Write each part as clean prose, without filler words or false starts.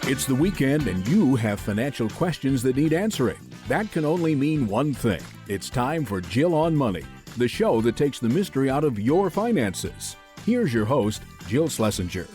It's the weekend and you have financial questions that need answering. That can only mean one thing. It's time for Jill on Money, the show that takes the mystery out of your finances. Here's your host, Jill Schlesinger.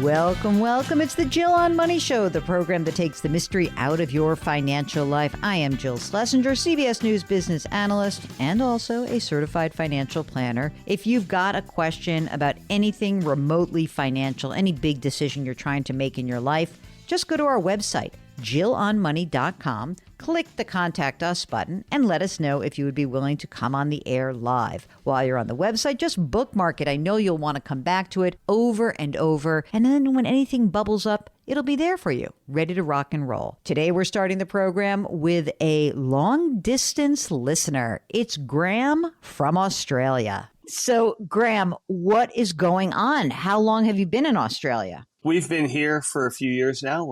Welcome, welcome. It's the Jill on Money Show, the program that takes the mystery out of your financial life. I am Jill Schlesinger, CBS News business analyst and also a certified financial planner. If you've got a question about anything remotely financial, any big decision you're trying to make in your life, just go to our website, jillonmoney.com, click the Contact Us button, and let us know if you would be willing to come on the air live. While you're on the website, just bookmark it. I know you'll want to come back to it over and over, and then when anything bubbles up, it'll be there for you, ready to rock and roll. Today, we're starting the program with a long-distance listener. It's Graham from Australia. So, Graham, what is going on? How long have you been in Australia? We've been here for a few years now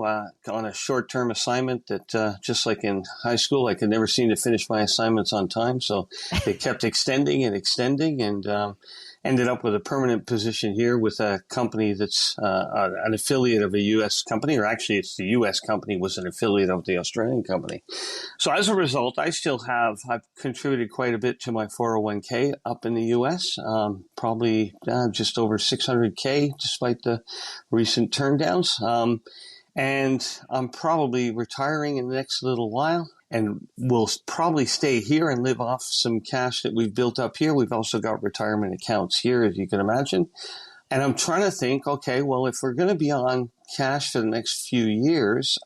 on a short-term assignment that, just like in high school, I could never seem to finish my assignments on time. So they kept extending and ended up with a permanent position here with a company that's an affiliate of a U.S. company, or actually it's the U.S. company was an affiliate of the Australian company. So as a result, I've contributed quite a bit to my 401k up in the U.S., probably just over 600k despite the recent turndowns. And I'm probably retiring in the next little while. And we'll probably stay here and live off some cash that we've built up here. We've also got retirement accounts here, as you can imagine. And I'm trying to think, okay, well, if we're going to be on cash for the next few years,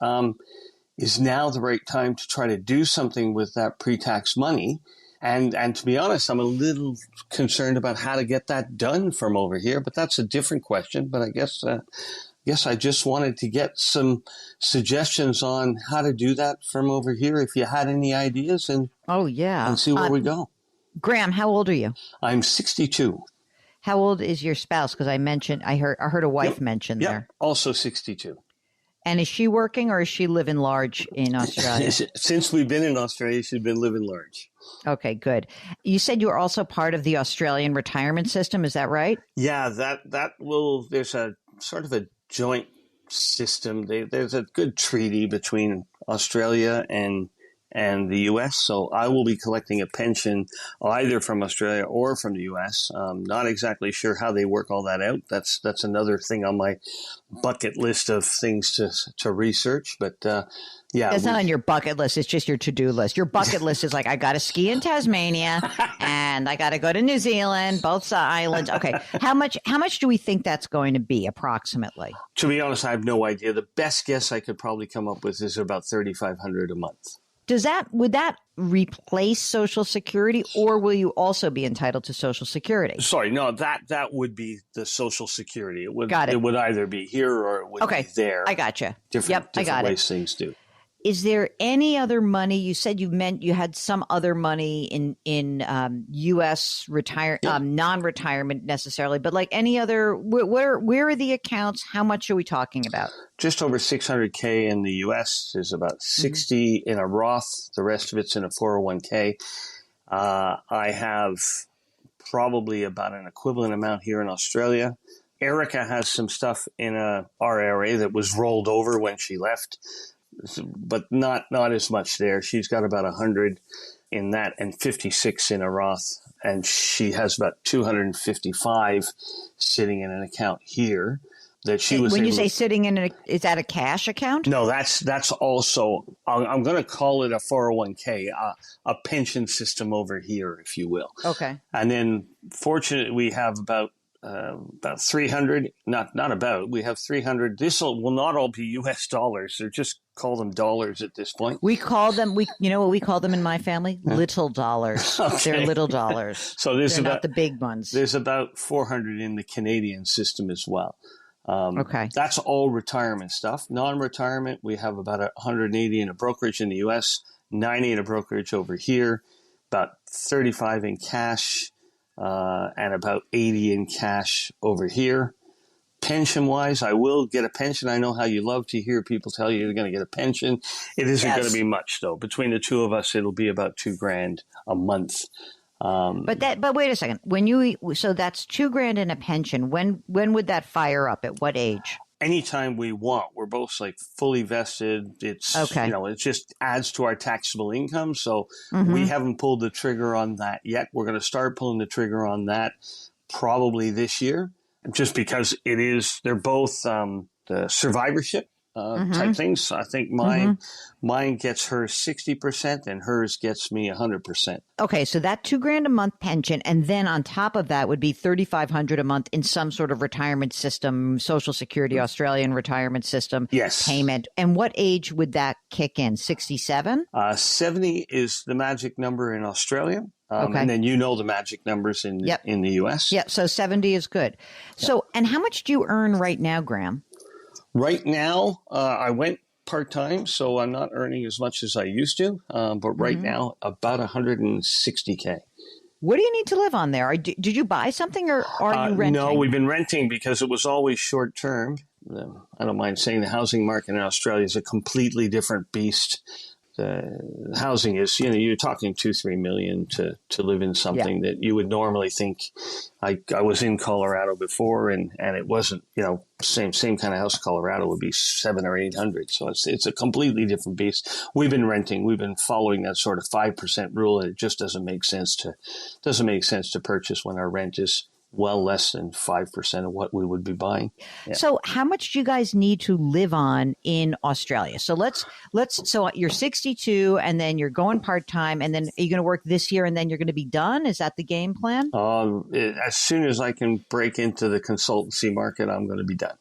is now the right time to try to do something with that pre-tax money? And to be honest, I'm a little concerned about how to get that done from over here, but that's a different question. But I guess I just wanted to get some suggestions on how to do that from over here. If you had any ideas, and see where we go. Graham, how old are you? I'm 62. How old is your spouse? Because I heard a wife mentioned there. Also 62. And is she working or is she living large in Australia? Since we've been in Australia, she's been living large. Okay, good. You said you were also part of the Australian retirement system. Is that right? Yeah, there's a sort of a joint system. There's a good treaty between Australia and the U.S., so I will be collecting a pension either from Australia or from the U.S. Not exactly sure how they work all that out. That's another thing on my bucket list of things to research, but it's not on your bucket list. It's just your to-do list. Your bucket list is like, I got to ski in Tasmania and I got to go to New Zealand, both islands. Okay. How much do we think that's going to be approximately? To be honest, I have no idea. The best guess I could probably come up with is about $3,500 a month. Would that replace Social Security, or will you also be entitled to Social Security? Sorry, no, that would be the Social Security. It would either be here or it would be there. I got you. Different ways things do. Is there any other money? You said you had some other money in U.S. non-retirement necessarily, but like any other, where are the accounts? How much are we talking about? Just over 600K in the U.S. There's about 60 in a Roth. The rest of it's in a 401K. I have probably about an equivalent amount here in Australia. Erica has some stuff in a RRA that was rolled over when she left, but not as much there. She's got about 100 in that and 56 in a Roth, and she has about 255 sitting in an account here that she was. When you say sitting in is that a cash account? No, that's also, I'm going to call it a 401k, a pension system over here, if you will. Okay. And then fortunately we have about 300, we have 300. This will not all be US dollars. They're just call them dollars at this point. We call them, you know what we call them in my family? Little dollars. Okay. They're little dollars. So they're not the big ones. There's about 400 in the Canadian system as well. Okay. That's all retirement stuff. Non-retirement, we have about 180 in a brokerage in the US, 90 in a brokerage over here, about 35 in cash, and about 80 in cash over here. Pension-wise, I will get a pension. I know how you love to hear people tell you you're going to get a pension. It isn't going to be much, though. Between the two of us, it'll be about $2,000 a month. But wait a second. So that's $2,000 in a pension. When would that fire up? At what age? Anytime we want. We're both like fully vested. It's, Okay. it just adds to our taxable income. So Mm-hmm. we haven't pulled the trigger on that yet. We're going to start pulling the trigger on that probably this year, just because they're both the survivorship type things. I think mine gets her 60% and hers gets me 100%. Okay, so that $2,000 a month pension, and then on top of that would be $3,500 a month in some sort of retirement system, Social Security, Australian retirement system payment. And what age would that kick in? 67? 70 is the magic number in Australia. Okay. And then the magic numbers in the U.S. Yeah, so 70 is good. So, and how much do you earn right now, Graham? Right now, I went part-time, so I'm not earning as much as I used to. But right now, about $160K. What do you need to live on there? Did you buy something or are you renting? No, we've been renting because it was always short-term. I don't mind saying the housing market in Australia is a completely different beast. The housing is, you're talking 2-3 million to live in something that you would normally think. I was in Colorado before, and it wasn't, same kind of house. Colorado would be 700 or 800. So it's a completely different beast. We've been renting. We've been following that sort of 5% rule, and it just doesn't make sense to purchase when our rent is well less than 5% of what we would be buying. Yeah. So how much do you guys need to live on in Australia? So so you're 62 and then you're going part-time, and then are you going to work this year and then you're going to be done? Is that the game plan? As soon as I can break into the consultancy market, I'm going to be done.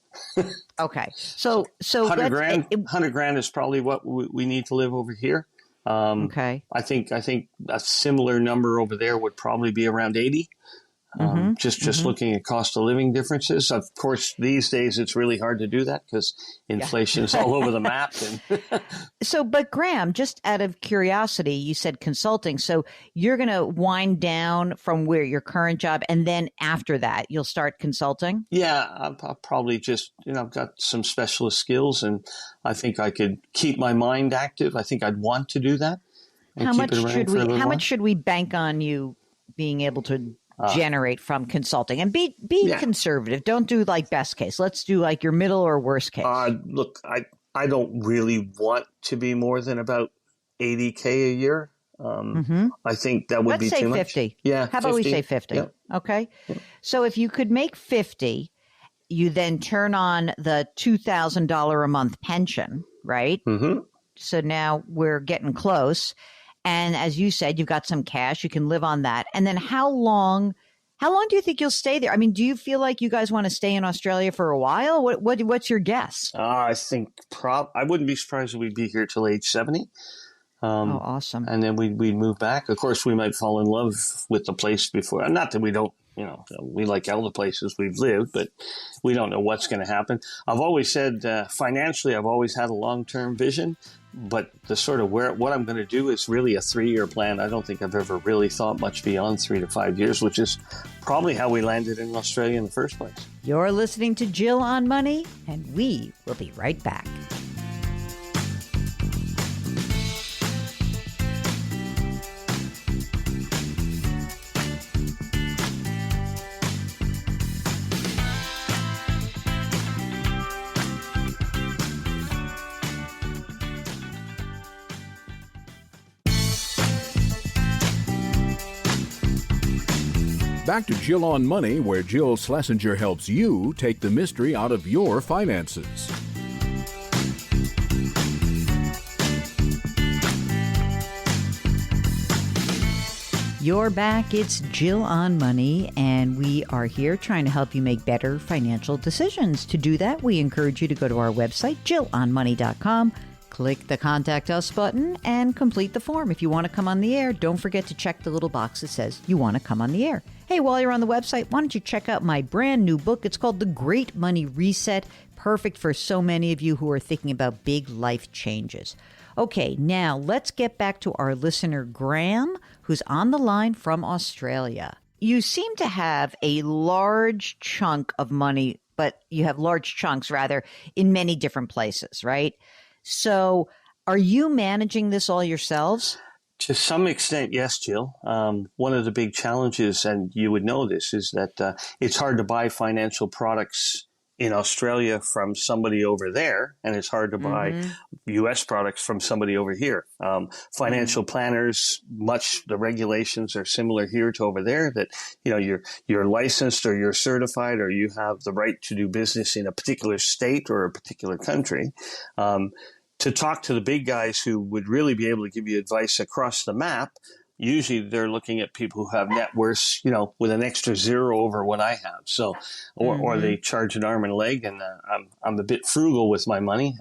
Okay. So 100 grand is probably what we need to live over here. Okay. I think a similar number over there would probably be around 80. Just looking at cost of living differences. Of course, these days it's really hard to do that because inflation is all over the map. But Graham, just out of curiosity, you said consulting. So you're going to wind down from where your current job, and then after that, you'll start consulting? Yeah, I'll probably just, I've got some specialist skills, and I think I could keep my mind active. I think I'd want to do that. How much should we bank on you being able to generate from consulting? And be conservative. Don't do like best case. Let's do like your middle or worst case. Look, I don't really want to be more than about 80K a year. I think that would be too much. Let's say 50. Yeah. How about we say 50? Yep. Okay. Yep. So if you could make 50, you then turn on the $2,000 a month pension, right? Mm-hmm. So now we're getting close. And as you said, you've got some cash. You can live on that. And then how long do you think you'll stay there? I mean, do you feel like you guys want to stay in Australia for a while? What's your guess? I think I wouldn't be surprised if we'd be here till age 70. Awesome. And then we'd move back. Of course, we might fall in love with the place before. Not that we don't, we like all the places we've lived, but we don't know what's going to happen. I've always said financially, I've always had a long-term vision. But the sort of what I'm going to do is really a 3-year plan. I don't think I've ever really thought much beyond 3 to 5 years, which is probably how we landed in Australia in the first place. You're listening to Jill on Money, and we will be right back. Back to Jill on Money, where Jill Schlesinger helps you take the mystery out of your finances. You're back. It's Jill on Money, and we are here trying to help you make better financial decisions. To do that, we encourage you to go to our website, jillonmoney.com. Click the Contact Us button and complete the form. If you want to come on the air, don't forget to check the little box that says you want to come on the air. Hey, while you're on the website, why don't you check out my brand new book? It's called The Great Money Reset, perfect for so many of you who are thinking about big life changes. Okay, now let's get back to our listener, Graham, who's on the line from Australia. You seem to have a large chunk of money, but you have large chunks, rather, in many different places, right? So are you managing this all yourselves? To some extent, yes, Jill. One of the big challenges, and you would know this, is that it's hard to buy financial products in Australia from somebody over there, and it's hard to buy U.S. products from somebody over here. Financial planners, the regulations are similar here to over there. That you're licensed or you're certified or you have the right to do business in a particular state or a particular country. To talk to the big guys who would really be able to give you advice across the map, usually they're looking at people who have net worths, with an extra zero over what I have. So, or they charge an arm and a leg, and I'm a bit frugal with my money.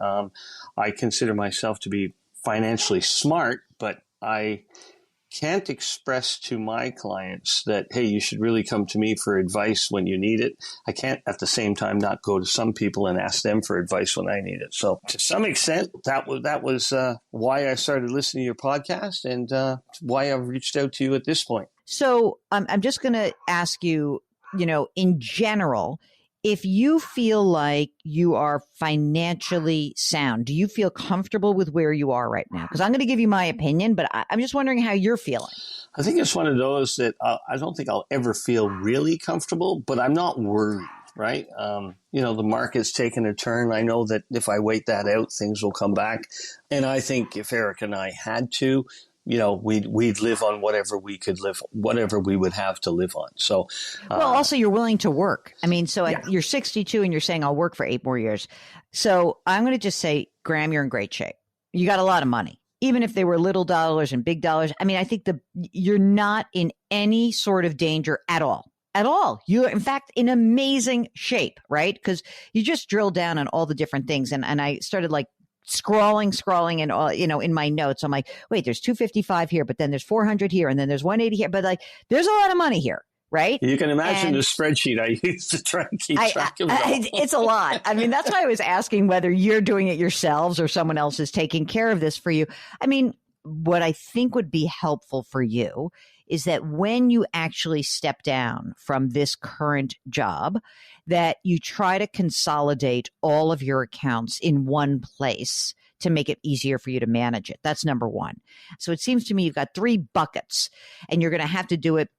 I consider myself to be financially smart, but I can't express to my clients that, hey, you should really come to me for advice when you need it. I can't at the same time not go to some people and ask them for advice when I need it. So to some extent, that was why I started listening to your podcast and why I've reached out to you at this point. So I'm just going to ask you, in general, if you feel like you are financially sound, do you feel comfortable with where you are right now? Because I'm going to give you my opinion, but I'm just wondering how you're feeling. I think it's one of those that I don't think I'll ever feel really comfortable, but I'm not worried, right? The market's taken a turn. I know that if I wait that out, things will come back. And I think if Eric and I had to, we'd live on whatever we could live, whatever we would have to live on. So, well, also you're willing to work. I mean, so you're 62 and you're saying I'll work for 8 more years. So I'm going to just say, Graham, you're in great shape. You got a lot of money, even if they were little dollars and big dollars. I mean, I think you're not in any sort of danger at all. At all. You're, in fact, in amazing shape, right? Because you just drill down on all the different things. And I started scrawling and all, in my notes. I'm like, wait, there's 255 here, but then there's 400 here, and then there's 180 here. But there's a lot of money here, right? You can imagine the spreadsheet I used to try and keep track of it all. It's a lot. I mean, that's why I was asking whether you're doing it yourselves or someone else is taking care of this for you. I mean, what I think would be helpful for you is that when you actually step down from this current job, that you try to consolidate all of your accounts in one place to make it easier for you to manage it. That's number one. So it seems to me you've got 3 buckets and you're going to have to do it,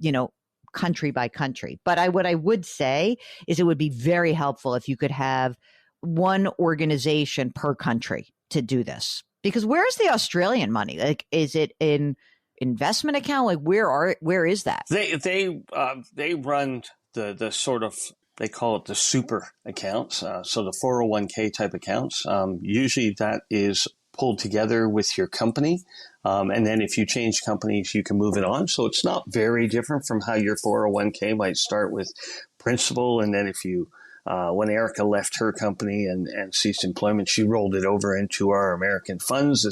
country by country. But what I would say is it would be very helpful if you could have one organization per country to do this. Because where's the Australian money? Like, is it in investment account? Like, where is that? They run the sort of, they call it the super accounts. So the 401k type accounts. Usually that is pulled together with your company. And then if you change companies, you can move it on. So it's not very different from how your 401k might start with principal. And then if you, when Erica left her company and ceased employment, she rolled it over into our American funds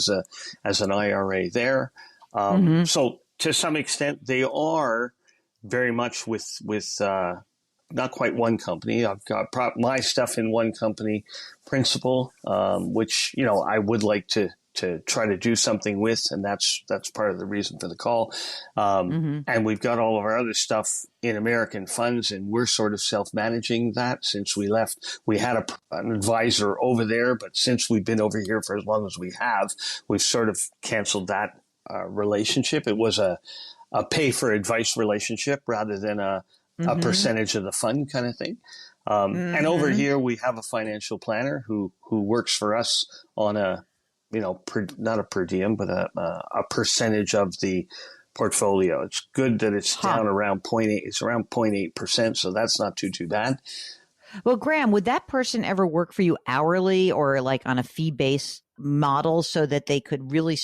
as an IRA there. So to some extent, they are very much with not quite one company. I've got my stuff in one company, principal, which, I would like to try to do something with. And that's part of the reason for the call. And we've got all of our other stuff in American funds, and we're sort of self-managing that since we left. We had an advisor over there, but since we've been over here for as long as we have, we've sort of canceled that relationship. It was a pay for advice relationship rather than a percentage of the fund kind of thing. And over here, we have a financial planner who works for us on a, not a per diem, but a percentage of the portfolio. It's good that it's down around 0.8. It's around 0.8%. So that's not too bad. Well, Graham, would that person ever work for you hourly or like on a fee-based model so that they could really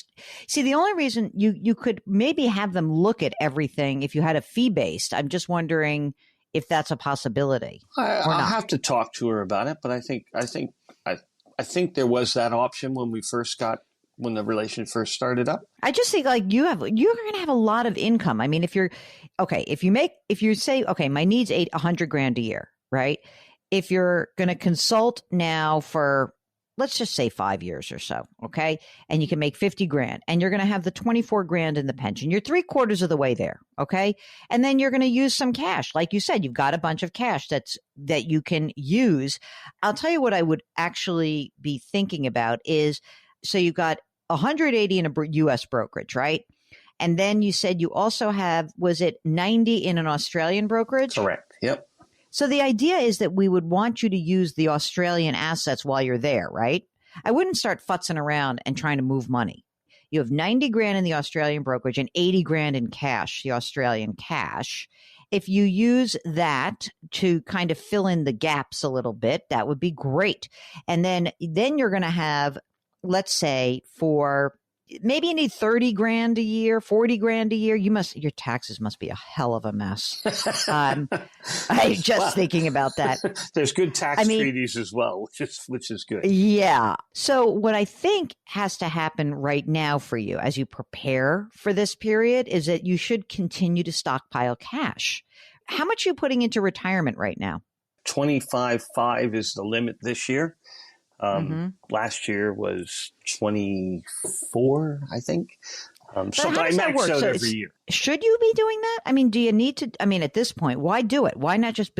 see? The only reason you could maybe have them look at everything if you had a fee-based, I'm just wondering if that's a possibility. I'll have to talk to her about it, but I think there was that option when the relation first started up. I just think like you're going to have a lot of income. I mean, if you say, okay, my need's $100,000 a year, right? If you're going to consult now for, let's just say 5 years or so, okay? And you can make $50,000 and you're going to have the $24,000 in the pension. You're 3/4 of the way there, okay? And then you're going to use some cash. Like you said, you've got a bunch of cash that you can use. I'll tell you what I would actually be thinking about is, so you've got 180 in a U.S. brokerage, right? And then you said you also have, was it 90 in an Australian brokerage? Correct. Yep. So the idea is that we would want you to use the Australian assets while you're there, right? I wouldn't start futzing around and trying to move money. You have 90 grand in the Australian brokerage and 80 grand in cash, the Australian cash. If you use that to kind of fill in the gaps a little bit, that would be great. And then you're going to have, let's say, for maybe you need 30 grand a year, 40 grand a year. Your taxes must be a hell of a mess. I'm just thinking about that. There's good tax treaties as well, which is good. Yeah. So what I think has to happen right now for you as you prepare for this period is that you should continue to stockpile cash. How much are you putting into retirement right now? 25.5 is the limit this year. Last year was 24, I think. So I max out every year. Should you be doing that? I mean, do you need to? I mean, at this point, why do it? Why not just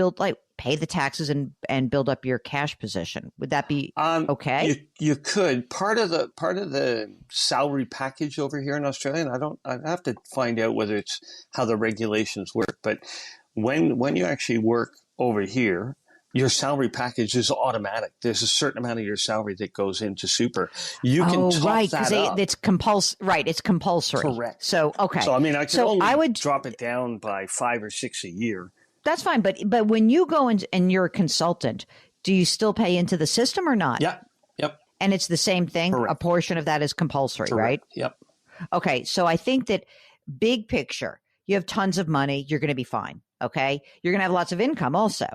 pay the taxes and build up your cash position? Would that be okay? You could. Part of the salary package over here in Australia, and I have to find out whether it's how the regulations work. But when you actually work over here, your salary package is automatic. There's a certain amount of your salary that goes into super. You can top that up. It's compulsory. Right, it's compulsory. Correct. So, okay. So, I mean, I would drop it down by 5 or 6 a year. That's fine. But when you go and you're a consultant, do you still pay into the system or not? Yep. And it's the same thing? Correct. A portion of that is compulsory, Correct. Right? Yep. Okay, so I think that big picture, you have tons of money, you're going to be fine. Okay. You're going to have lots of income also.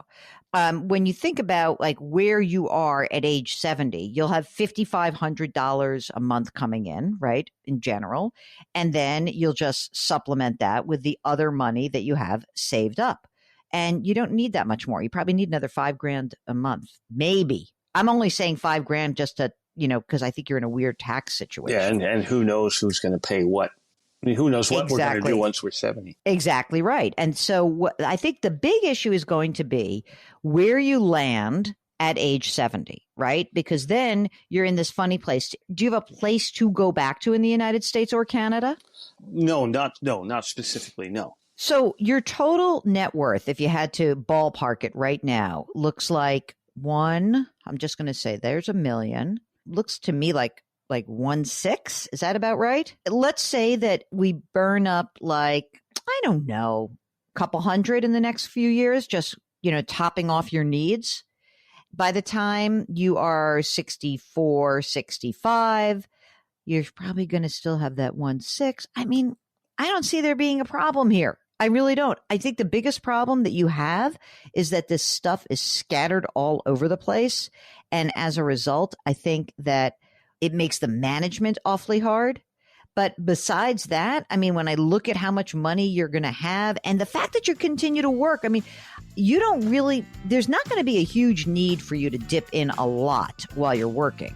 When you think about like where you are at age 70, you'll have $5,500 a month coming in, right? In general. And then you'll just supplement that with the other money that you have saved up. And you don't need that much more. You probably need another $5,000 a month. Maybe. I'm only saying $5,000 just to, because I think you're in a weird tax situation. Yeah. And who knows who's going to pay what. I mean, who knows what we're going to do once we're 70. Exactly right. And so I think the big issue is going to be where you land at age 70, right? Because then you're in this funny place. Do you have a place to go back to in the United States or Canada? No, not specifically, no. So your total net worth, if you had to ballpark it right now, looks like I'm just going to say there's $1 million. Looks to me like 1.6. Is that about right? Let's say that we burn up I don't know, a couple hundred in the next few years, just, topping off your needs. By the time you are 64, 65, you're probably going to still have that 1.6. I mean, I don't see there being a problem here. I really don't. I think the biggest problem that you have is that this stuff is scattered all over the place. And as a result, I think that it makes the management awfully hard. But besides that, I mean, when I look at how much money you're going to have and the fact that you continue to work, I mean, there's not going to be a huge need for you to dip in a lot while you're working.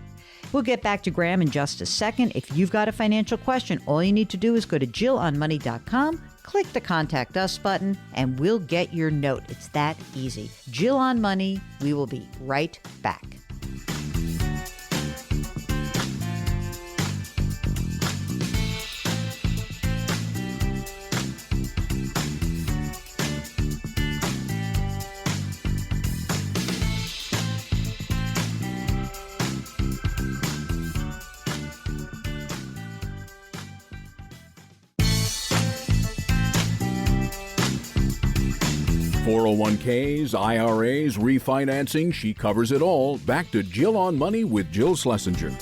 We'll get back to Graham in just a second. If you've got a financial question, all you need to do is go to JillOnMoney.com, click the Contact Us button, and we'll get your note. It's that easy. Jill on Money. We will be right back. .401ks, IRAs, refinancing, she covers it all. Back to Jill on Money with Jill Schlesinger.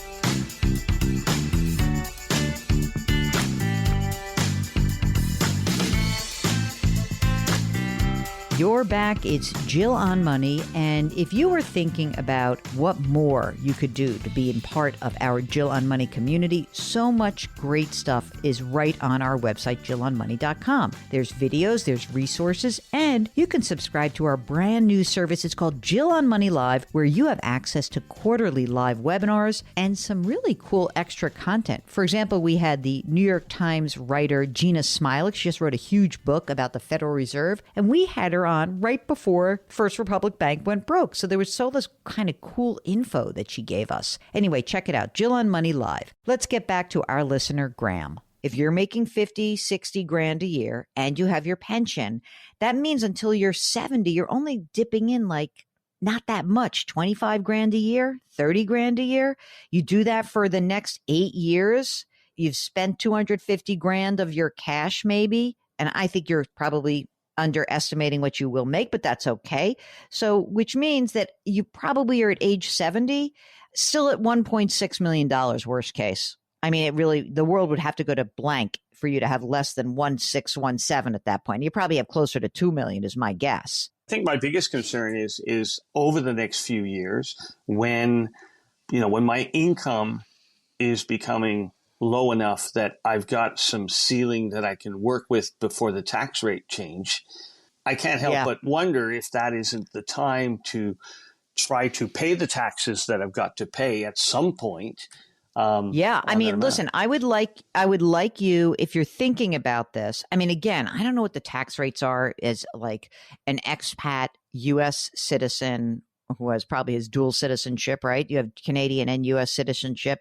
You're back. It's Jill on Money. And if you were thinking about what more you could do to be in part of our Jill on Money community, so much great stuff is right on our website, JillOnMoney.com. There's videos, there's resources, and you can subscribe to our brand new service. It's called Jill on Money Live, where you have access to quarterly live webinars and some really cool extra content. For example, we had the New York Times writer Gina Smilik. She just wrote a huge book about the Federal Reserve, and we had her on right before First Republic Bank went broke. So there was all this kind of cool info that she gave us. Anyway, check it out, Jill on Money Live. Let's get back to our listener, Graham. if you're making 50, 60 grand a year and you have your pension, that means until you're 70, you're only dipping in like not that much, 25 grand a year, 30 grand a year. You do that for the next 8 years. You've spent 250 grand of your cash maybe. And I think you're probably underestimating what you will make, but that's okay. So, which means that you probably are at age 70, still at $1.6 million, worst case. I mean, it really, the world would have to go to blank for you to have less than 1.617 at that point. You probably have closer to 2 million is my guess. I think my biggest concern is over the next few years when my income is becoming low enough that I've got some ceiling that I can work with before the tax rate change. I can't help but wonder if that isn't the time to try to pay the taxes that I've got to pay at some point. I mean, listen, I would like you, if you're thinking about this, I mean, again, I don't know what the tax rates are as like an expat U.S. citizen who has probably his dual citizenship, right? You have Canadian and U.S. citizenship.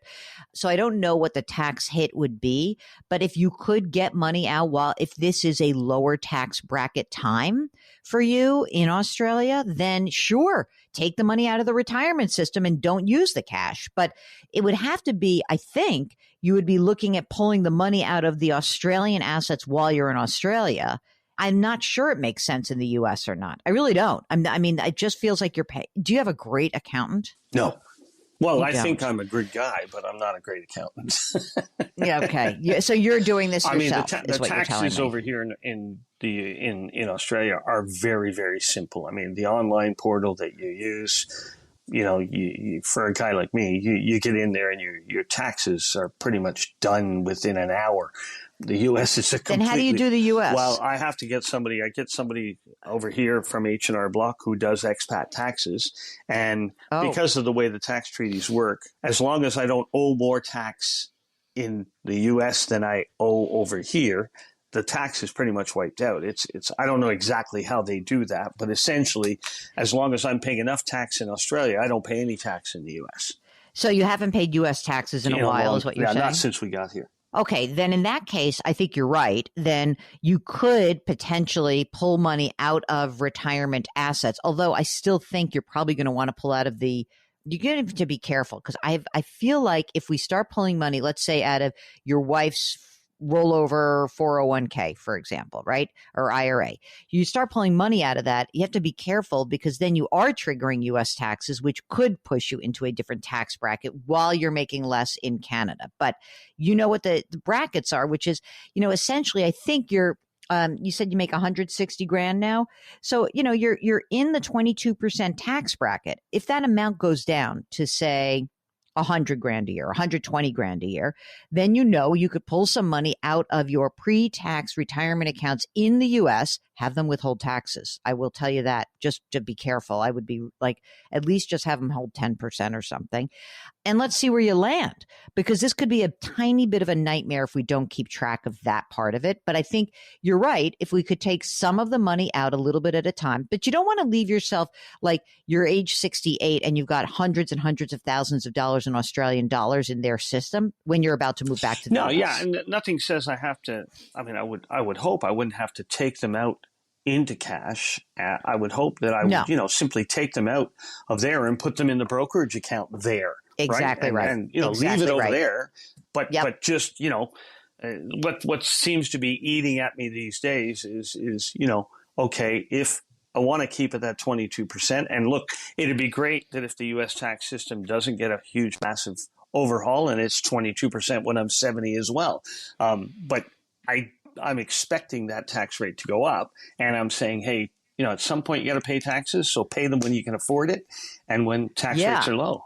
So I don't know what the tax hit would be, but if you could get money out if this is a lower tax bracket time for you in Australia, then sure, take the money out of the retirement system and don't use the cash. But it would have to be, I think, you would be looking at pulling the money out of the Australian assets while you're in Australia. I'm not sure it makes sense in the U.S. or not. I really don't. I mean, it just feels like you're paying. Do you have a great accountant? No. Well, I think I'm a good guy, but I'm not a great accountant. Yeah. Okay. So you're doing this yourself. I mean, the taxes over here in Australia are very, very simple. I mean, the online portal that you use, you for a guy like me, you get in there and your taxes are pretty much done within an hour. The U.S. is a completely... Then how do you do the U.S.? Well, I have to get somebody. I get somebody over here from H&R Block who does expat taxes. And because of the way the tax treaties work, as long as I don't owe more tax in the U.S. than I owe over here, the tax is pretty much wiped out. It's. I don't know exactly how they do that, but essentially, as long as I'm paying enough tax in Australia, I don't pay any tax in the U.S. So you haven't paid U.S. taxes in a while, is what you're saying? Yeah, not since we got here. Okay, then in that case, I think you're right. Then you could potentially pull money out of retirement assets, although I still think you're probably going to want to pull out of you're going to be careful because I feel like if we start pulling money, let's say out of your wife's rollover 401k, for example, right? Or IRA. You start pulling money out of that, you have to be careful because then you are triggering U.S. taxes, which could push you into a different tax bracket while you're making less in Canada. But you know what the brackets are, which is, essentially, I think you said you make 160 grand now. So, you're in the 22% tax bracket. If that amount goes down to say 100 grand a year, 120 grand a year, then you could pull some money out of your pre-tax retirement accounts in the U.S., have them withhold taxes. I will tell you that, just to be careful. I would be like, at least just have them hold 10% or something. And let's see where you land, because this could be a tiny bit of a nightmare if we don't keep track of that part of it. But I think you're right. If we could take some of the money out a little bit at a time, but you don't want to leave yourself like you're age 68 and you've got hundreds and hundreds of thousands of dollars in Australian dollars in their system when you're about to move back to the US. Yeah. And nothing says I have to, I would hope I wouldn't have to take them out into cash. I would hope that I would, simply take them out of there and put them in the brokerage account there. Exactly right. And leave it over there. But just, what seems to be eating at me these days is okay, if I want to keep it at 22%, and look, it'd be great that if the U.S. tax system doesn't get a huge, massive overhaul and it's 22% when I'm 70 as well. But I'm expecting that tax rate to go up, and I'm saying, hey, at some point you got to pay taxes, so pay them when you can afford it, and when tax rates are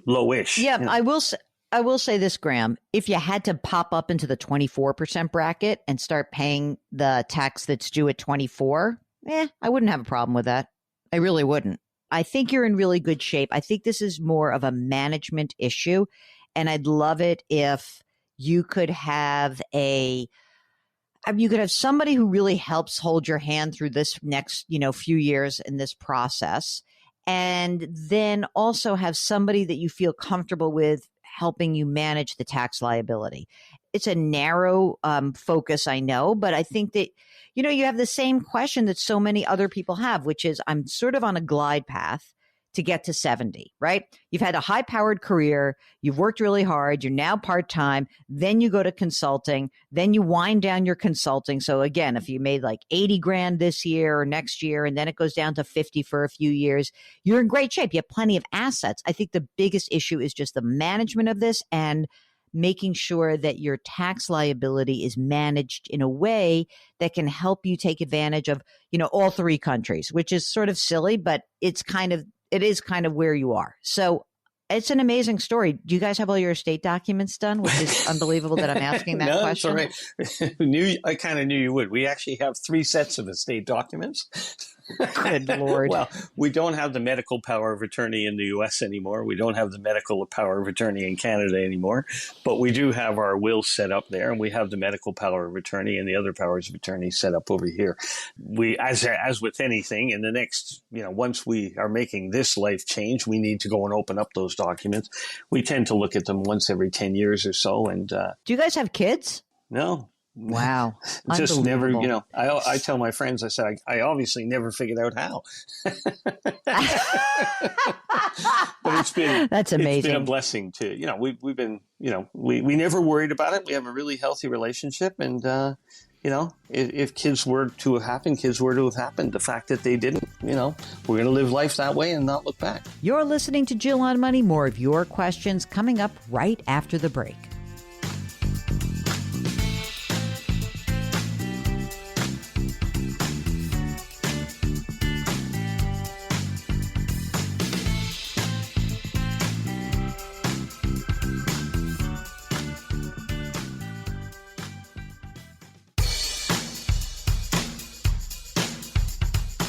lowish. Yeah, I will say this, Graham. If you had to pop up into the 24% bracket and start paying the tax that's due at 24, I wouldn't have a problem with that. I really wouldn't. I think you're in really good shape. I think this is more of a management issue, and I'd love it if you could have somebody who really helps hold your hand through this next, few years in this process. And then also have somebody that you feel comfortable with helping you manage the tax liability. It's a narrow focus, I know, but I think that, you have the same question that so many other people have, which is I'm sort of on a glide path to get to 70, right? You've had a high-powered career. You've worked really hard. You're now part-time. Then you go to consulting. Then you wind down your consulting. So again, if you made like 80 grand this year or next year, and then it goes down to 50 for a few years, you're in great shape. You have plenty of assets. I think the biggest issue is just the management of this and making sure that your tax liability is managed in a way that can help you take advantage of, all three countries, which is sort of silly, but it is kind of where you are. So it's an amazing story. Do you guys have all your estate documents done? Which is unbelievable that I'm asking that question. No, that's all right. I kind of knew you would. We actually have 3 sets of estate documents. Good Lord. Well, we don't have the medical power of attorney in the U.S. anymore. We don't have the medical power of attorney in Canada anymore. But we do have our will set up there, and we have the medical power of attorney and the other powers of attorney set up over here. We, as with anything, in the next, once we are making this life change, we need to go and open up those documents. We tend to look at them once every 10 years or so. And do you guys have kids? No. Wow. Just never, I tell my friends, I said, I obviously never figured out how. But that's amazing. It's been a blessing to, we've been, we never worried about it. We have a really healthy relationship. And, if kids were to have happened, The fact that they didn't, we're going to live life that way and not look back. You're listening to Jill on Money. More of your questions coming up right after the break.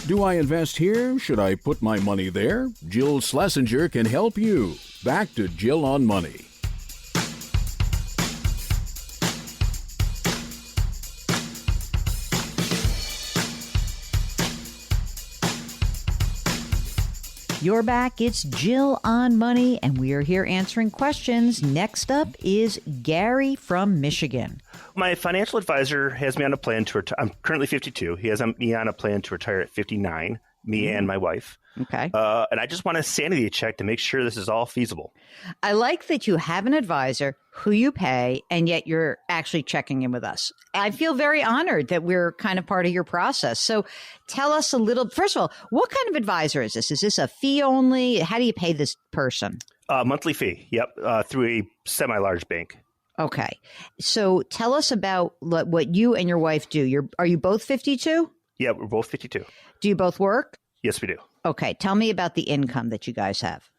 Do I invest here? Should I put my money there? Jill Schlesinger can help you. Back to Jill on Money. You're back. It's Jill on Money, and we are here answering questions. Next up is Gary from Michigan. My financial advisor has me on a plan to retire. I'm currently 52. He has me on a plan to retire at 59, me and my wife. Okay. And I just want a sanity check to make sure this is all feasible. I like that you have an advisor who you pay, and yet you're actually checking in with us. I feel very honored that we're kind of part of your process. So tell us a little, first of all, what kind of advisor is this? Is this a fee only? How do you pay this person? Monthly fee. Yep. Through a semi-large bank. Okay. So tell us about what you and your wife do. Are you both 52? Yeah, we're both 52. Do you both work? Yes, we do. Okay. Tell me about the income that you guys have.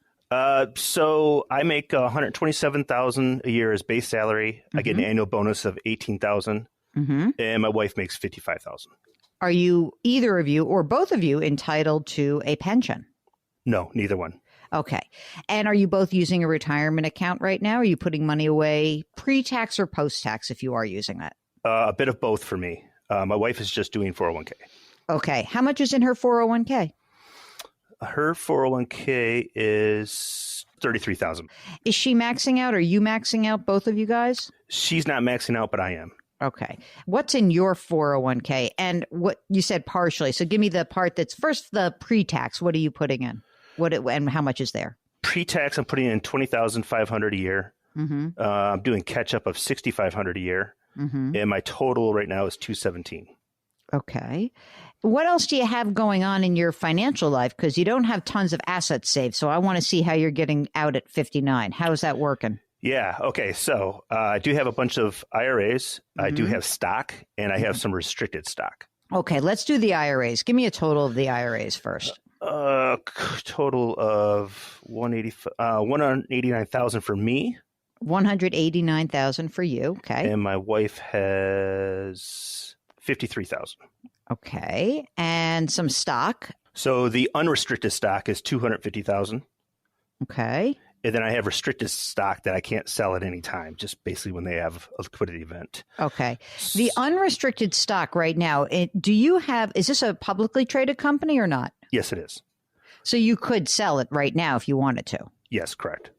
So I make $127,000 a year as base salary. I get an annual bonus of $18,000, and my wife makes $55,000. Are you, either of you or both of you, entitled to a pension? No, neither one. Okay. And are you both using a retirement account right now? Are you putting money away pre-tax or post-tax if you are using that? A bit of both for me. My wife is just doing 401k. Okay. How much is in her 401k? Her 401k is $33,000. Is she maxing out? Are you maxing out, both of you guys? She's not maxing out, but I am. Okay. What's in your 401k? And what you said partially. So give me the part that's first the pre-tax. What are you putting in? And how much is there? Pre-tax, I'm putting in $20,500 a year. I'm doing catch-up of $6,500 a year. And my total right now is $217,000. Okay. What else do you have going on in your financial life? Because you don't have tons of assets saved. So I want to see how you're getting out at 59. How is that working? Yeah. Okay. So I do have a bunch of IRAs. I do have stock, and I have some restricted stock. Okay. Let's do the IRAs. Give me a total of the IRAs first. Total of $189,000 for me. $189,000 for you. Okay. And my wife has $53,000. Okay. And some stock. So the unrestricted stock is $250,000. Okay. And then I have restricted stock that I can't sell at any time, just basically when they have a liquidity event. Okay. The unrestricted stock right now, is this a publicly traded company or not? Yes, it is. So you could sell it right now if you wanted to? Yes, correct.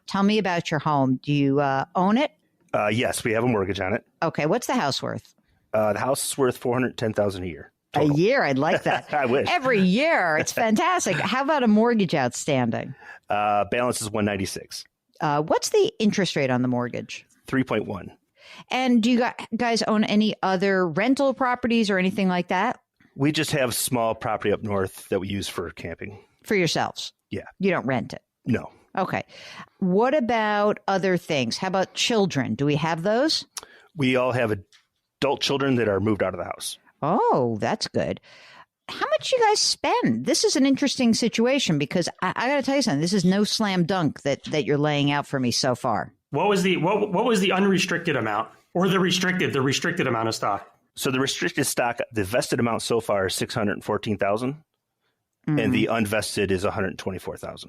Tell me about your home. Do you own it? Yes, we have a mortgage on it. Okay. What's the house worth? The house is worth $410,000 a year. Total. A year? I'd like that. I wish. Every year. It's fantastic. How about a mortgage outstanding? Balance is $196. What's the interest rate on the mortgage? 3.1. And do you guys own any other rental properties or anything like that? We just have small property up north that we use for camping. For yourselves? Yeah. You don't rent it? No. Okay. What about other things? How about children? Do we have those? We all have adult children that are moved out of the house. Oh, that's good. How much you guys spend? This is an interesting situation because I got to tell you something. This is no slam dunk that you're laying out for me so far. What was the unrestricted amount or the restricted amount of stock? So the restricted stock, the vested amount so far is $614,000, and the unvested is $124,000.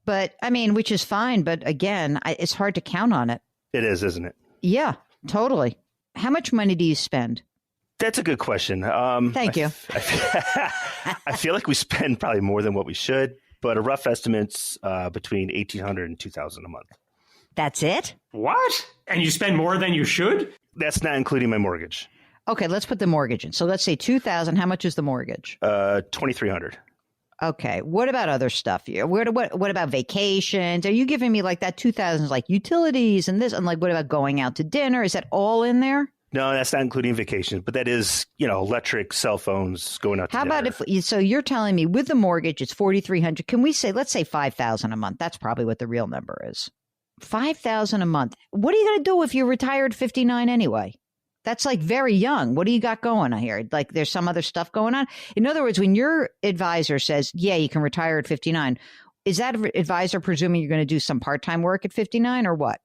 But I mean, which is fine. But again, it's hard to count on it. It is, isn't it? Yeah, totally. How much money do you spend? That's a good question. Thank you. I feel like we spend probably more than what we should, but a rough estimate's between $1,800 and $2,000 a month. That's it? What? And you spend more than you should? That's not including my mortgage. Okay, let's put the mortgage in. So let's say $2,000. How much is the mortgage? $2,300. Okay. What about other stuff? What about vacations? Are you giving me like that 2,000 like utilities and this? And like, what about going out to dinner? Is that all in there? No, that's not including vacations, but that is, electric, cell phones, going out to dinner. How about so you're telling me with the mortgage, it's $4,300. Can we say, let's say $5,000 a month? That's probably what the real number is. $5,000 a month. What are you going to do if you're retired 59 anyway? That's like very young. What do you got going on here? Like there's some other stuff going on. In other words, when your advisor says, yeah, you can retire at 59, is that advisor presuming you're going to do some part-time work at 59 or what?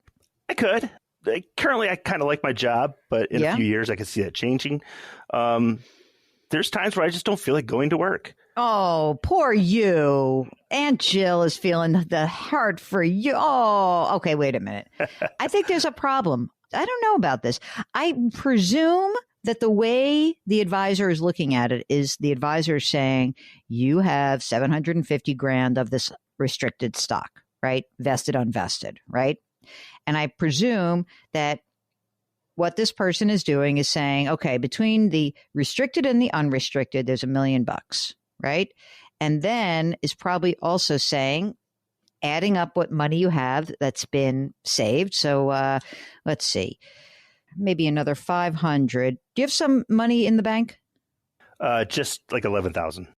I could. Currently, I kind of like my job, but in a few years, I could see that changing. There's times where I just don't feel like going to work. Oh, poor you. Aunt Jill is feeling the heart for you. Oh, okay, wait a minute. I think there's a problem. I don't know about this. I presume that the way the advisor is looking at it is the advisor is saying you have $750,000 of this restricted stock, right? Vested, unvested, right? And I presume that what this person is doing is saying, okay, between the restricted and the unrestricted, there's $1 million, right? And then is probably also saying, adding up what money you have that's been saved. So let's see, maybe another 500. Do you have some money in the bank? Just like 11,000.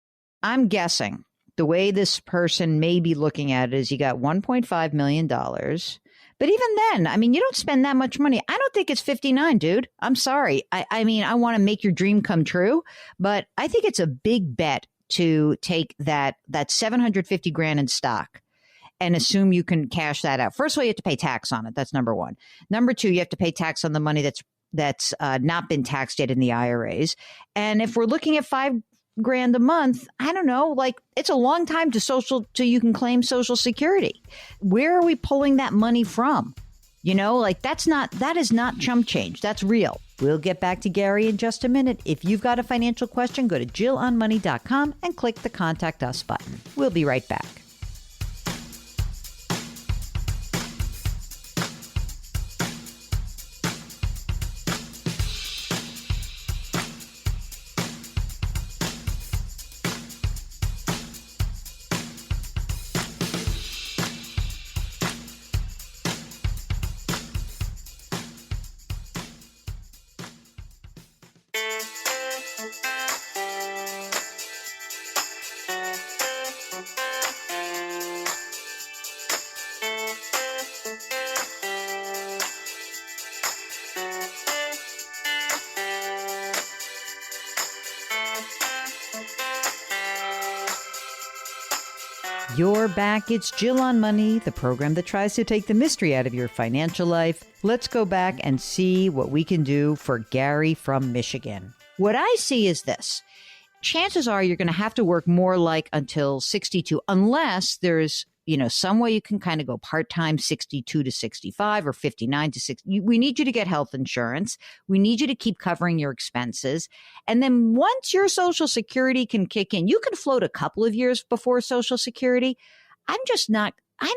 I'm guessing the way this person may be looking at it is you got $1.5 million. But even then, I mean, you don't spend that much money. I don't think it's 59, dude. I'm sorry. I mean, I want to make your dream come true, but I think it's a big bet to take that $750,000 in stock and assume you can cash that out. First of all, you have to pay tax on it. That's number one. Number two, you have to pay tax on the money that's not been taxed yet in the IRAs. And if we're looking at $5,000 a month, I don't know, like it's a long time till you can claim Social Security. Where are we pulling that money from? Like that is not chump change. That's real. We'll get back to Gary in just a minute. If you've got a financial question, go to JillOnMoney.com and click the Contact Us button. We'll be right back. You're back. It's Jill on Money, the program that tries to take the mystery out of your financial life. Let's go back and see what we can do for Gary from Michigan. What I see is this. Chances are you're going to have to work more like until 62, unless there's, some way you can kind of go part-time 62 to 65 or 59 to 60. We need you to get health insurance. We need you to keep covering your expenses. And then once your Social Security can kick in, you can float a couple of years before Social Security. I'm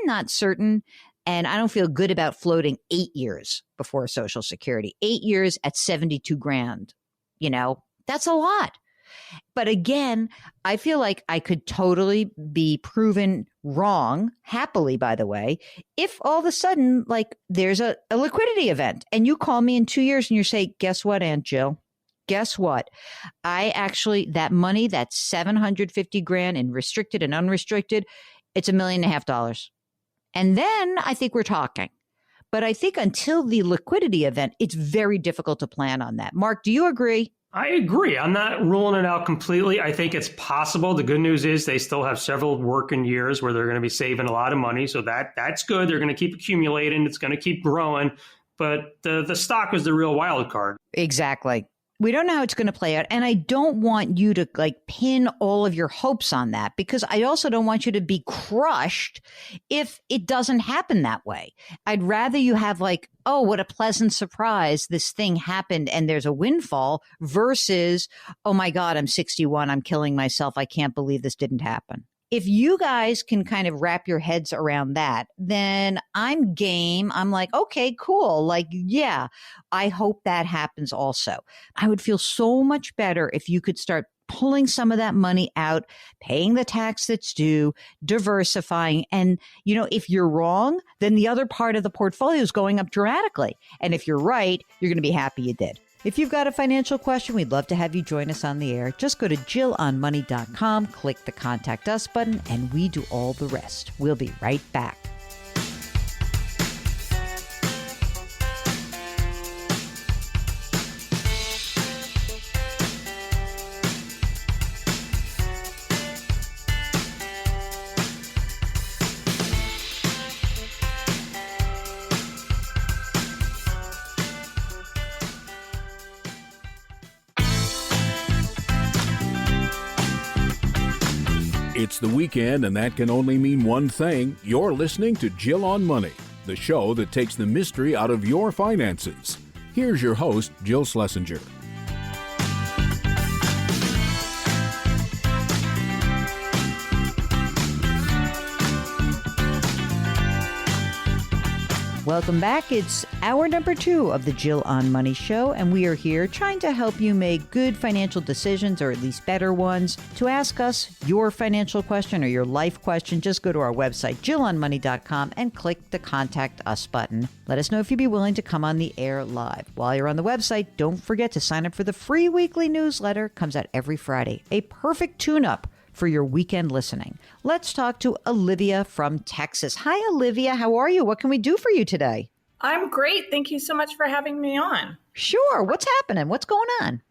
not certain And I don't feel good about floating 8 years before Social Security. 8 years at 72 grand, that's a lot. But again, I feel like I could totally be proven wrong, happily, by the way, if all of a sudden, like, there's a liquidity event and you call me in 2 years and you say, guess what, Aunt Jill? Guess what? That money, that's 750 grand in restricted and unrestricted, it's $1.5 million. And then I think we're talking. But I think until the liquidity event, it's very difficult to plan on that. Mark, do you agree? I agree. I'm not ruling it out completely. I think it's possible. The good news is they still have several working years where they're going to be saving a lot of money. So that's good. They're going to keep accumulating. It's going to keep growing. But the stock is the real wild card. Exactly. We don't know how it's going to play out. And I don't want you to pin all of your hopes on that, because I also don't want you to be crushed if it doesn't happen that way. I'd rather you have oh, what a pleasant surprise. This thing happened and there's a windfall versus, oh my God, I'm 61. I'm killing myself. I can't believe this didn't happen. If you guys can kind of wrap your heads around that, then I'm game. I'm like, okay, cool. Yeah, I hope that happens also. I would feel so much better if you could start pulling some of that money out, paying the tax that's due, diversifying. And, if you're wrong, then the other part of the portfolio is going up dramatically. And if you're right, you're going to be happy you did. If you've got a financial question, we'd love to have you join us on the air. Just go to JillOnMoney.com, click the Contact Us button, and we do all the rest. We'll be right back. It's the weekend, and that can only mean one thing. You're listening to Jill on Money, the show that takes the mystery out of your finances. Here's your host, Jill Schlesinger. Welcome back. It's hour number 2 of the Jill on Money show, and we are here trying to help you make good financial decisions, or at least better ones. To ask us your financial question or your life question, just go to our website, JillOnMoney.com, and click the Contact Us button. Let us know if you'd be willing to come on the air live. While you're on the website, don't forget to sign up for the free weekly newsletter. It comes out every Friday. A perfect tune-up for your weekend listening. Let's talk to Olivia from Texas. Hi, Olivia. How are you? What can we do for you today? I'm great. Thank you so much for having me on. Sure. What's happening? What's going on?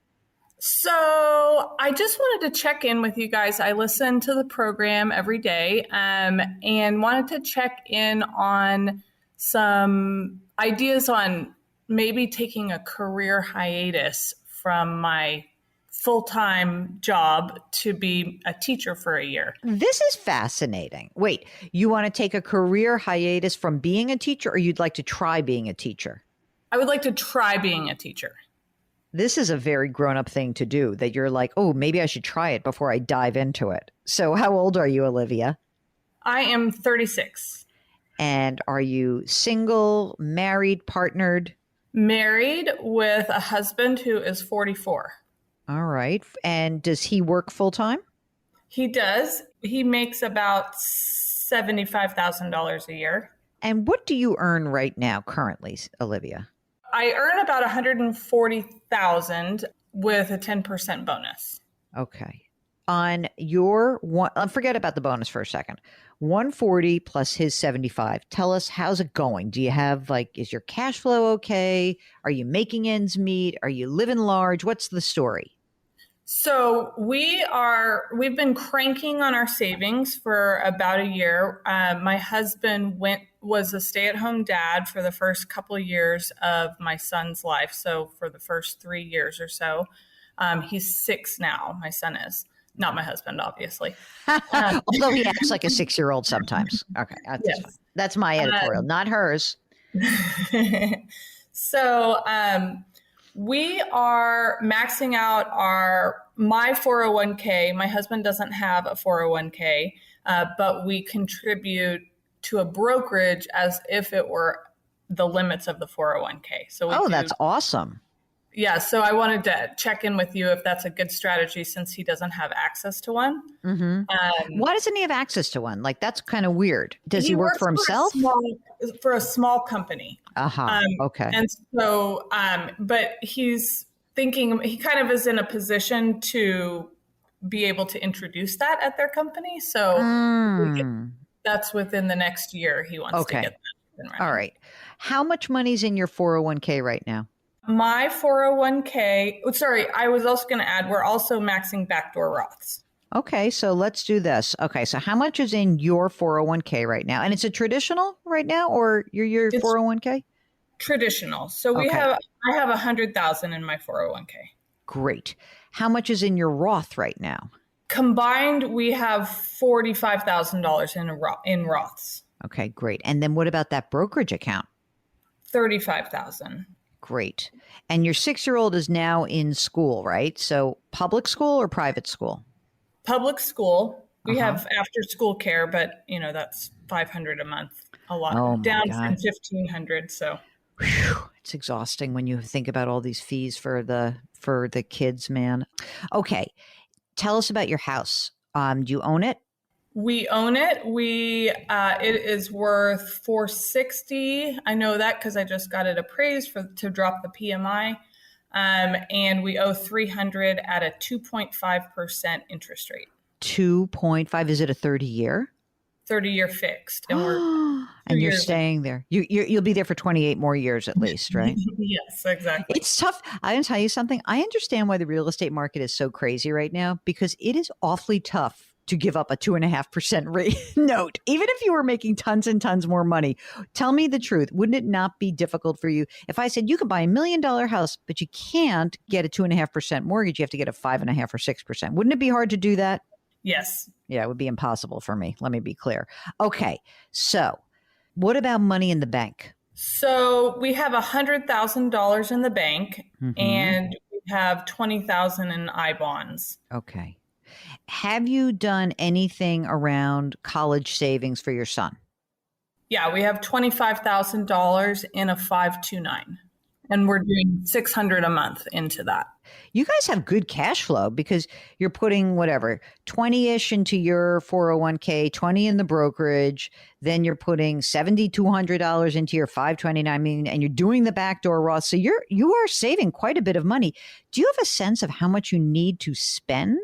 So I just wanted to check in with you guys. I listen to the program every day and wanted to check in on some ideas on maybe taking a career hiatus from my full-time job to be a teacher for a year. This is fascinating. Wait, you want to take a career hiatus from being a teacher, or you'd like to try being a teacher? I would like to try being a teacher. This is a very grown-up thing to do, that you're like, oh, maybe I should try it before I dive into it. So how old are you, Olivia? I am 36. And are you single, married, partnered? Married with a husband who is 44. All right. And does he work full-time? He does. He makes about $75,000 a year. And what do you earn right now currently, Olivia? I earn about $140,000 with a 10% bonus. Okay. On your one, forget about the bonus for a second. 140 plus his 75. Tell us, how's it going? Do you have is your cash flow okay? Are you making ends meet? Are you living large? What's the story? So we've been cranking on our savings for about a year. My husband was a stay-at-home dad for the first couple of years of my son's life. So for the first 3 years or so, he's 6 now. My son is. Not my husband, obviously. Although he acts like a 6-year-old sometimes. Okay. That's my editorial, not hers. So we are maxing out my 401k. My husband doesn't have a 401k, but we contribute to a brokerage as if it were the limits of the 401k. So that's awesome. Yeah. So I wanted to check in with you if that's a good strategy since he doesn't have access to one. Why doesn't he have access to one? Like, that's kind of weird. Does he work for himself? For a small company. Okay. And so, but he's thinking, he kind of is in a position to be able to introduce that at their company. So that's within the next year he wants to get that. All right. How much money's in your 401k right now? My 401k, sorry, I was also going to add, we're also maxing backdoor Roths. Okay, so let's do this. Okay, so how much is in your 401k right now? And it's a traditional right now, or your 401k? Traditional. So I have 100,000 in my 401k. Great. How much is in your Roth right now? Combined, we have $45,000 in Roths. Okay, great. And then what about that brokerage account? 35,000. Great. And your 6-year-old is now in school, right? So public school or private school? Public school. We have after school care, but that's $500 a month. A lot down from $1,500. So it's exhausting when you think about all these fees for the kids, man. Okay. Tell us about your house. Do you own it? We own it. It is worth $460. I know that because I just got it appraised to drop the PMI. And we owe $300 at a 2.5% interest rate. 2.5. Is it a 30-year? 30-year fixed. And you're staying there. You'll be there for 28 more years at least, right? Yes, exactly. It's tough. I'm going to tell you something. I understand why the real estate market is so crazy right now, because it is awfully tough to give up a 2.5% rate note, even if you were making tons and tons more money. Tell me the truth. Wouldn't it not be difficult for you if I said you could buy $1 million house, but you can't get a 2.5% mortgage? You have to get a 5.5% or 6%. Wouldn't it be hard to do that? Yes. Yeah, it would be impossible for me. Let me be clear. Okay. So what about money in the bank? So we have $100,000 in the bank and we have $20,000 in I bonds. Okay. Have you done anything around college savings for your son? Yeah, we have $25,000 in a 529, and we're doing $600 a month into that. You guys have good cash flow because you're putting 20-ish into your 401k, 20 in the brokerage, then you're putting $7,200 into your 529, and you're doing the backdoor Roth. So you are saving quite a bit of money. Do you have a sense of how much you need to spend?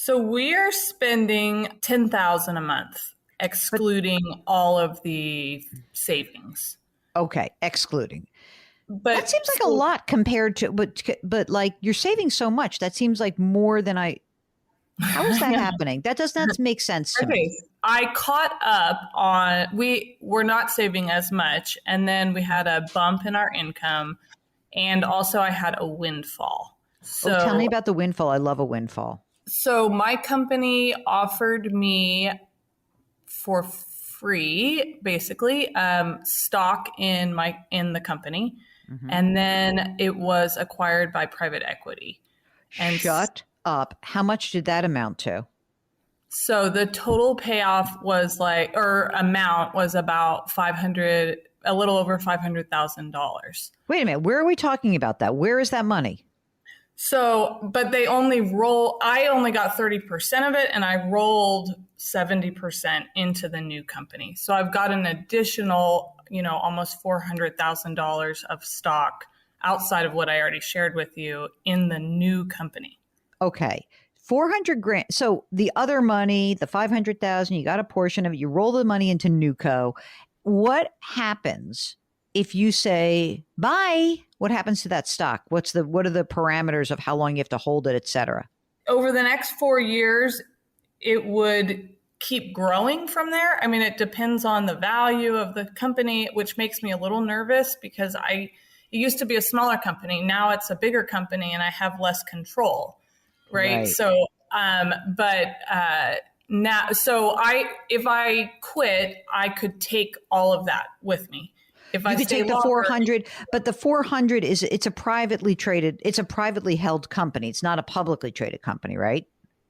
So we are spending $10,000 a month, excluding all of the savings. Okay, excluding. But that seems like a lot compared to, but like you're saving so much. That seems like more than how is that happening? That does not make sense to me. I caught up on, we were not saving as much. And then we had a bump in our income. And also I had a windfall. So tell me about the windfall. I love a windfall. So my company offered me for free, basically, stock in the company. And then it was acquired by private equity. And shut up. How much did that amount to? So the total payoff was amount was about a little over $500,000. Wait a minute. Where are we talking about that? Where is that money? So, but I only got 30% of it, and I rolled 70% into the new company. So I've got an additional, almost $400,000 of stock outside of what I already shared with you in the new company. Okay. $400,000. So the other money, the $500,000, you got a portion of it, you roll the money into Newco. What happens if you say bye? What happens to that stock? What are the parameters of how long you have to hold it, et cetera? Over the next 4 years, it would keep growing from there. I mean, it depends on the value of the company, which makes me a little nervous because it used to be a smaller company. Now it's a bigger company and I have less control. Right. So, if I quit, I could take all of that with me. If I could take the 400, but the 400 it's a privately held company. It's not a publicly traded company, right?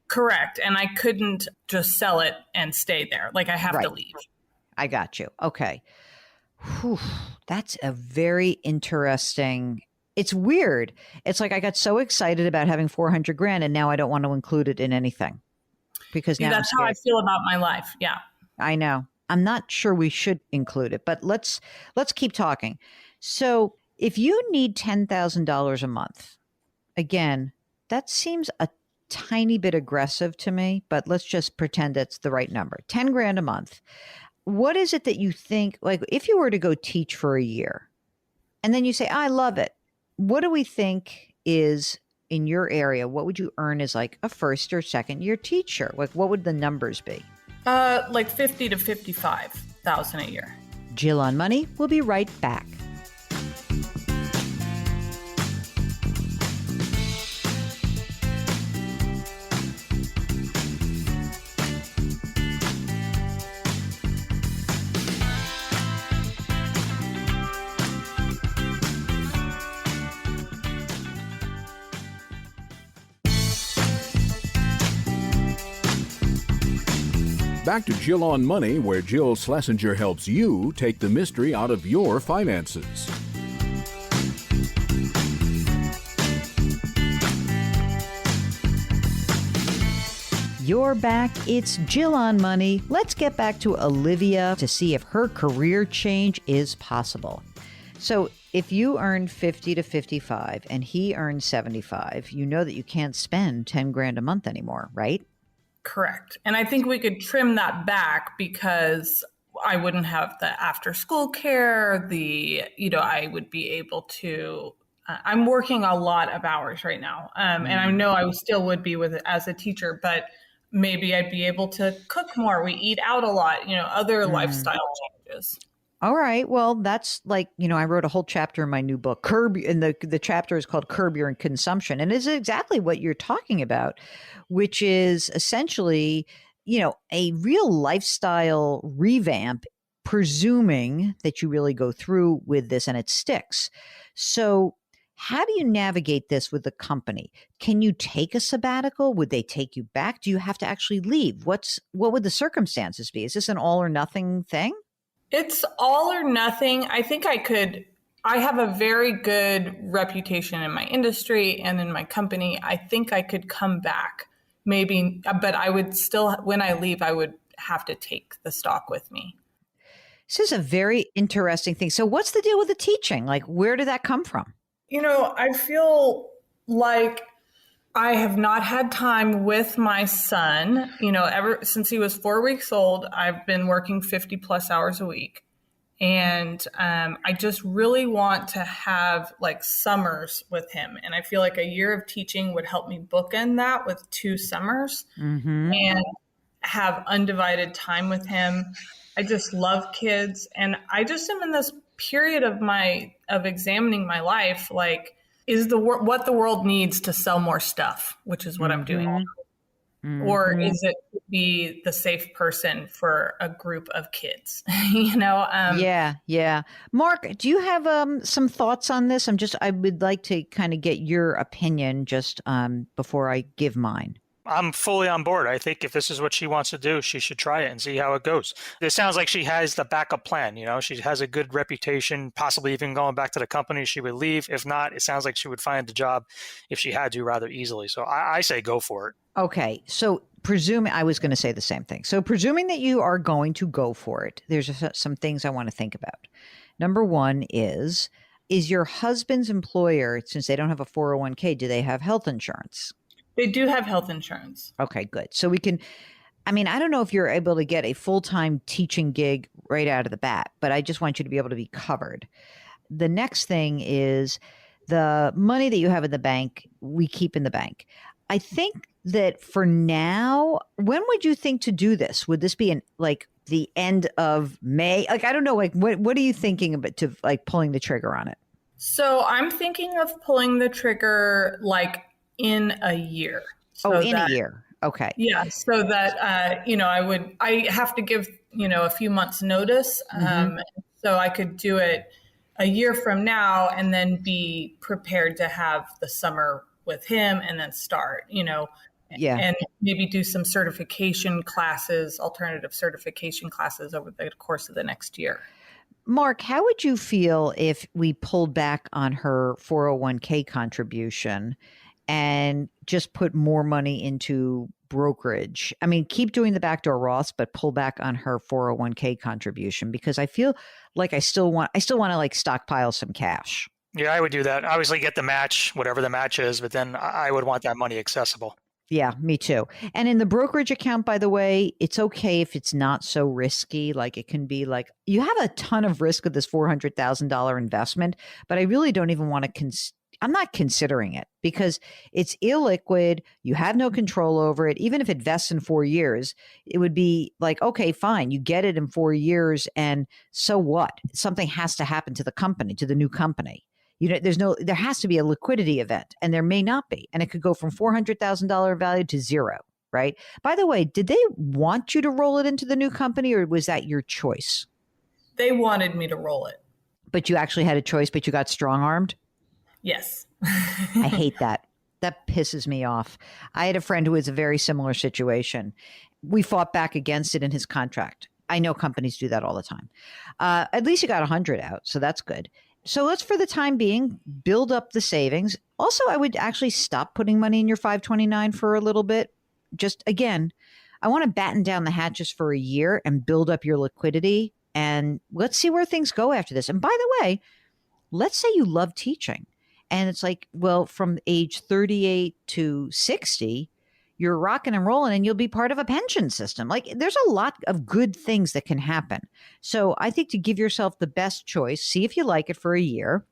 Correct. And I couldn't just sell it and stay there. Like I have to leave. I got you. Okay. Whew, that's a very interesting. It's weird. It's like I got so excited about having 400 grand and now I don't want to include it in anything because now That's how I feel about my life. Yeah. I know. I'm not sure we should include it, but let's keep talking. So, if you need $10,000 a month, again, that seems a tiny bit aggressive to me, but let's just pretend it's the right number. 10 grand a month. What is it that you think, like if you were to go teach for a year and then you say, I love it. What do we think is in your area? What would you earn as like a first or second year teacher? Like what would the numbers be? Like 50 to 55,000 a year. Jill on Money. We'll be right back. Back to Jill on Money, where Jill Schlesinger helps you take the mystery out of your finances. You're back. It's Jill on Money. Let's get back to Olivia to see if her career change is possible. So if you earn 50 to 55 and he earns 75, you know that you can't spend 10 grand a month anymore, right? Correct. And I think we could trim that back because I wouldn't have the after school care, I would be able to, I'm working a lot of hours right now. And I know I still would be as a teacher, but maybe I'd be able to cook more. We eat out a lot, other lifestyle changes. All right. Well, that's like, I wrote a whole chapter in my new book, and the chapter is called Curb Your Consumption. And it's exactly what you're talking about, which is essentially, a real lifestyle revamp, presuming that you really go through with this and it sticks. So how do you navigate this with the company? Can you take a sabbatical? Would they take you back? Do you have to actually leave? What would the circumstances be? Is this an all or nothing thing? It's all or nothing. I think I have a very good reputation in my industry and in my company. I think I could come back maybe, but I would still, when I leave, I would have to take the stock with me. This is a very interesting thing. So what's the deal with the teaching? Like, where did that come from? I feel like I have not had time with my son, ever since he was 4 weeks old. I've been working 50 plus hours a week. And I just really want to have like summers with him. And I feel like a year of teaching would help me bookend that with 2 summers and have undivided time with him. I just love kids. And I just am in this period of examining my life, like, is what the world needs to sell more stuff, which is what I'm doing. Or is it to be the safe person for a group of kids? Yeah. Mark, do you have some thoughts on this? I would like to kind of get your opinion just before I give mine. I'm fully on board. I think if this is what she wants to do, she should try it and see how it goes. It sounds like she has the backup plan. She has a good reputation, possibly even going back to the company she would leave. If not, it sounds like she would find a job if she had to rather easily. So I say go for it. Okay. So I was going to say the same thing. So presuming that you are going to go for it, there's some things I want to think about. Number one is your husband's employer, since they don't have a 401k, do they have health insurance? They do have health insurance. Okay, good. So we can, I don't know if you're able to get a full-time teaching gig right out of the bat, but I just want you to be able to be covered. The next thing is the money that you have in the bank, we keep in the bank. I think that for now, when would you think to do this? Would this be the end of May? Like, I don't know, what are you thinking about to pulling the trigger on it? So I'm thinking of pulling the trigger in a year. A year. Okay. Yeah. So that, I have to give, a few months notice. So I could do it a year from now and then be prepared to have the summer with him and then start, and maybe do some certification classes, alternative certification classes over the course of the next year. Mark, how would you feel if we pulled back on her 401k contribution and just put more money into brokerage? I mean, keep doing the backdoor Roths, but pull back on her 401k contribution, because I feel like I still want to like stockpile some cash. Yeah, I would do that. Obviously get the match, whatever the match is, but then I would want that money accessible. Yeah, me too. And in the brokerage account, by the way, it's okay if it's not so risky. Like it can be like you have a ton of risk with this $400,000 investment, but I really don't even want to I'm not considering it because it's illiquid. You have no control over it. Even if it vests in 4 years, it would be like, okay, fine. You get it in 4 years. And so what? Something has to happen to the company, to the new company. You know, there has to be a liquidity event, and there may not be. And it could go from $400,000 value to zero, right? By the way, did they want you to roll it into the new company, or was that your choice? They wanted me to roll it. But you actually had a choice, but you got strong-armed? Yes. I hate that. That pisses me off. I had a friend who was a very similar situation. We fought back against it in his contract. I know companies do that all the time. At least you got 100 out, so that's good. So let's, for the time being, build up the savings. Also, I would actually stop putting money in your 529 for a little bit. Just, again, I want to batten down the hatches for a year and build up your liquidity. And let's see where things go after this. And by the way, let's say you love teaching. And it's like, well, from age 38 to 60, you're rocking and rolling and you'll be part of a pension system. Like there's a lot of good things that can happen. So I think to give yourself the best choice, see if you like it for a year.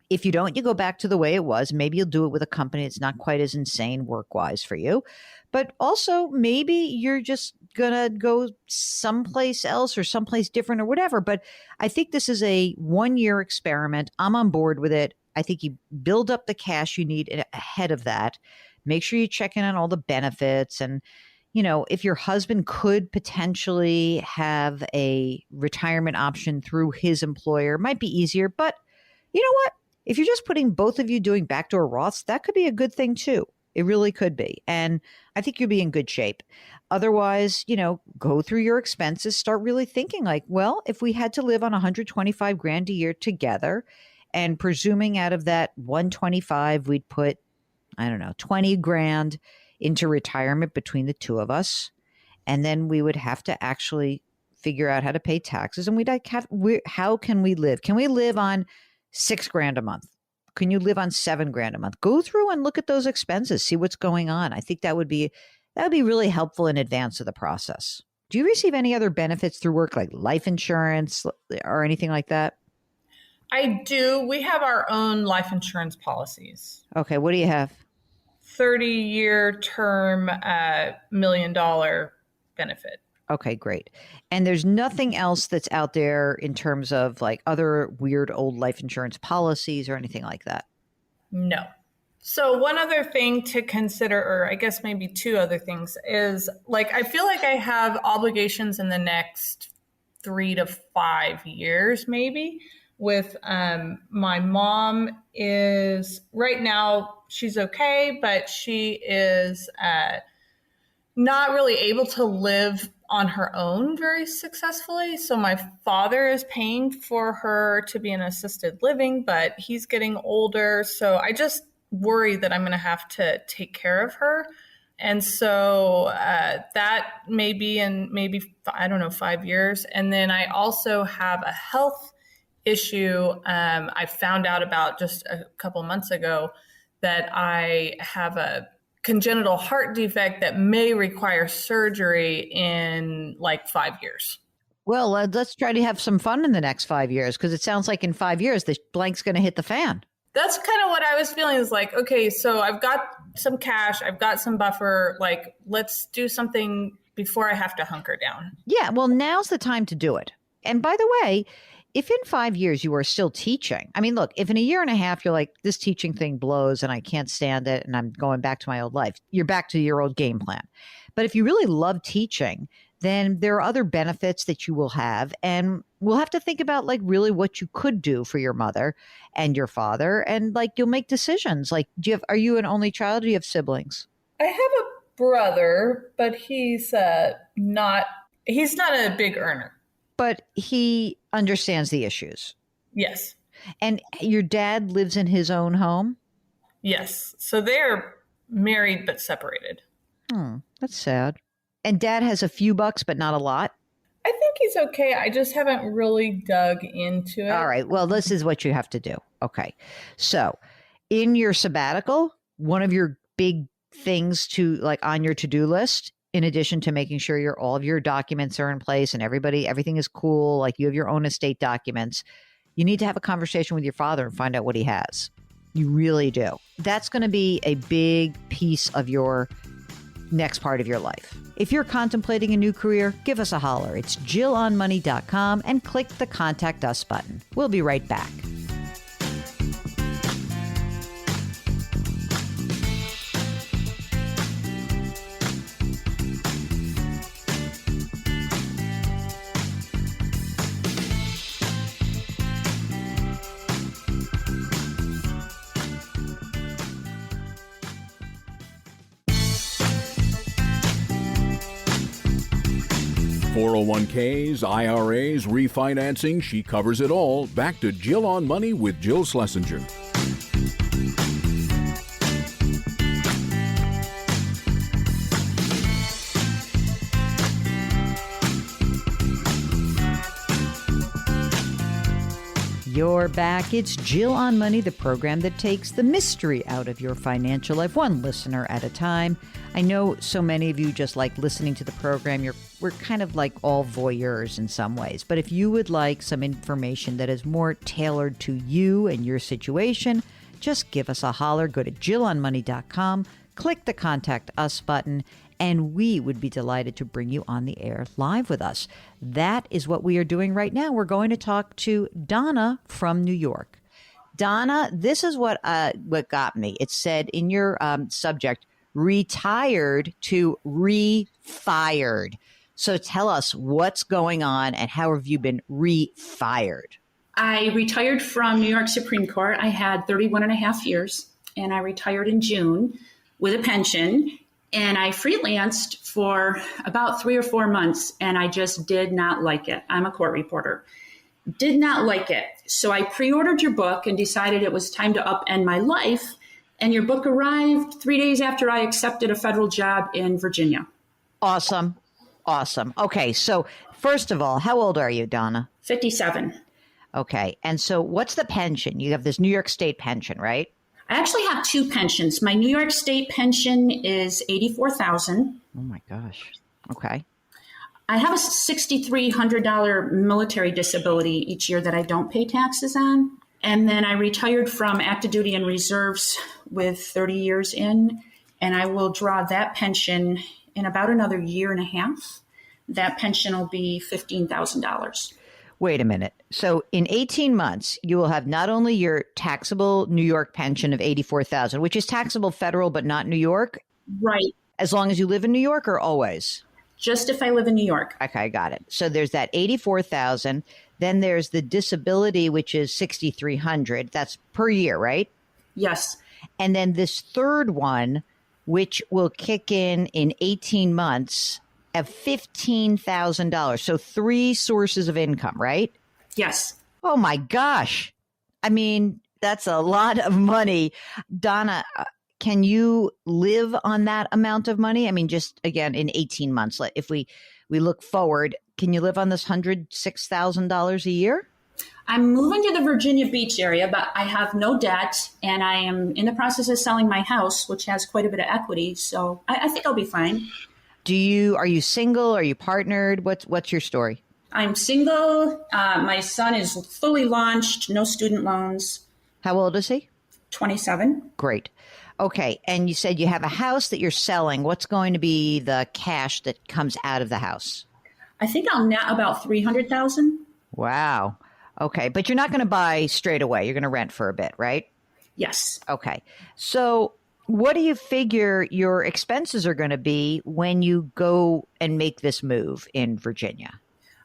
If you don't, you go back to the way it was. Maybe you'll do it with a company that's not quite as insane work-wise for you. But also maybe you're just going to go someplace else or someplace different or whatever. But I think this is a 1-year experiment. I'm on board with it. I think you build up the cash you need ahead of that. Make sure you check in on all the benefits. And, you know, if your husband could potentially have a retirement option through his employer, it might be easier. But you know what? If you're just putting both of you doing backdoor Roths, that could be a good thing too. It really could be. And I think you'll be in good shape. Otherwise, you know, go through your expenses, start really thinking like, well, if we had to live on 125 grand a year together, and presuming out of that 125, we'd put, I don't know, 20 grand into retirement between the two of us. And then we would have to actually figure out how to pay taxes. And how can we live? Can we live on 6 grand a month? Can you live on 7 grand a month? Go through and look at those expenses, see what's going on. I think that would be really helpful in advance of the process. Do you receive any other benefits through work, like life insurance or anything like that? I do. We have our own life insurance policies. Okay. What do you have? 30-year term, $1 million benefit. Okay, great. And there's nothing else that's out there in terms of like other weird old life insurance policies or anything like that? No. So one other thing to consider, or I guess maybe 2 other things, is like I feel like I have obligations in the next 3 to 5 years maybe. With my mom is right now, she's okay, but she is not really able to live on her own very successfully. So my father is paying for her to be in assisted living, but he's getting older. So I just worry that I'm going to have to take care of her. And so that may be in maybe, I don't know, 5 years. And then I also have a health issue. I found out about just a couple months ago that I have a congenital heart defect that may require surgery in like 5 years. Well, let's try to have some fun in the next 5 years, because it sounds like in 5 years, the blank's going to hit the fan. That's kind of what I was feeling, is like, okay, so I've got some cash, I've got some buffer, like let's do something before I have to hunker down. Yeah, well, now's the time to do it. And by the way, if in 5 years you are still teaching, I mean, look, if in a year and a half you're like, this teaching thing blows and I can't stand it and I'm going back to my old life, you're back to your old game plan. But if you really love teaching, then there are other benefits that you will have. And we'll have to think about like really what you could do for your mother and your father. And like, you'll make decisions. Like, are you an only child or do you have siblings? I have a brother, but he's not a big earner. But he understands the issues. Yes. And your dad lives in his own home? Yes. So they're married but separated. That's sad. And dad has a few bucks, but not a lot? I think he's okay. I just haven't really dug into it. All right. Well, this is what you have to do. Okay. So in your sabbatical, one of your big things to like on your to-do list, in addition to making sure all of your documents are in place and everything is cool, like you have your own estate documents, you need to have a conversation with your father and find out what he has. You really do. That's going to be a big piece of your next part of your life. If you're contemplating a new career, give us a holler. It's JillOnMoney.com and click the Contact Us button. We'll be right back. .401ks, IRAs, refinancing, she covers it all. Back to Jill on Money with Jill Schlesinger. You're back. It's Jill on Money, the program that takes the mystery out of your financial life, one listener at a time. I know so many of you just like listening to the program. We're kind of like all voyeurs in some ways. But if you would like some information that is more tailored to you and your situation, just give us a holler. Go to JillOnMoney.com, click the Contact Us button, and we would be delighted to bring you on the air live with us. That is what we are doing right now. We're going to talk to Donna from New York. Donna, this is what got me. It said in your subject, retired to refired. So tell us what's going on and how have you been refired? I retired from New York Supreme Court. I had 31 and a half years, and I retired in June with a pension. And I freelanced for about 3 or 4 months, and I just did not like it. I'm a court reporter. Did not like it. So I pre-ordered your book and decided it was time to upend my life. And your book arrived 3 days after I accepted a federal job in Virginia. Awesome. Awesome. Okay. So first of all, how old are you, Donna? 57. Okay. And so what's the pension? You have this New York State pension, right? I actually have 2 pensions. My New York State pension is $84,000. Oh my gosh. Okay. I have a $6,300 military disability each year that I don't pay taxes on. And then I retired from active duty and reserves with 30 years in, and I will draw that pension in about another year and a half. That pension will be $15,000. Wait a minute. So in 18 months, you will have not only your taxable New York pension of $84,000, which is taxable federal, but not New York. Right. As long as you live in New York or always? Just if I live in New York. Okay, got it. So there's that $84,000. Then there's the disability, which is $6,300. That's per year, right? Yes. And then this third one, which will kick in 18 months, of $15,000. So 3 sources of income, right? Yes. Oh my gosh. I mean, that's a lot of money. Donna, can you live on that amount of money? I mean, just again, in 18 months, if we look forward, can you live on this $106,000 a year? I'm moving to the Virginia Beach area, but I have no debt, and I am in the process of selling my house, which has quite a bit of equity. So I think I'll be fine. Are you single? Are you partnered? What's your story? I'm single. My son is fully launched, no student loans. How old is he? 27. Great. Okay. And you said you have a house that you're selling. What's going to be the cash that comes out of the house? I think I'll net about $300,000. Wow. Okay. But you're not going to buy straight away. You're going to rent for a bit, right? Yes. Okay. So what do you figure your expenses are going to be when you go and make this move in Virginia?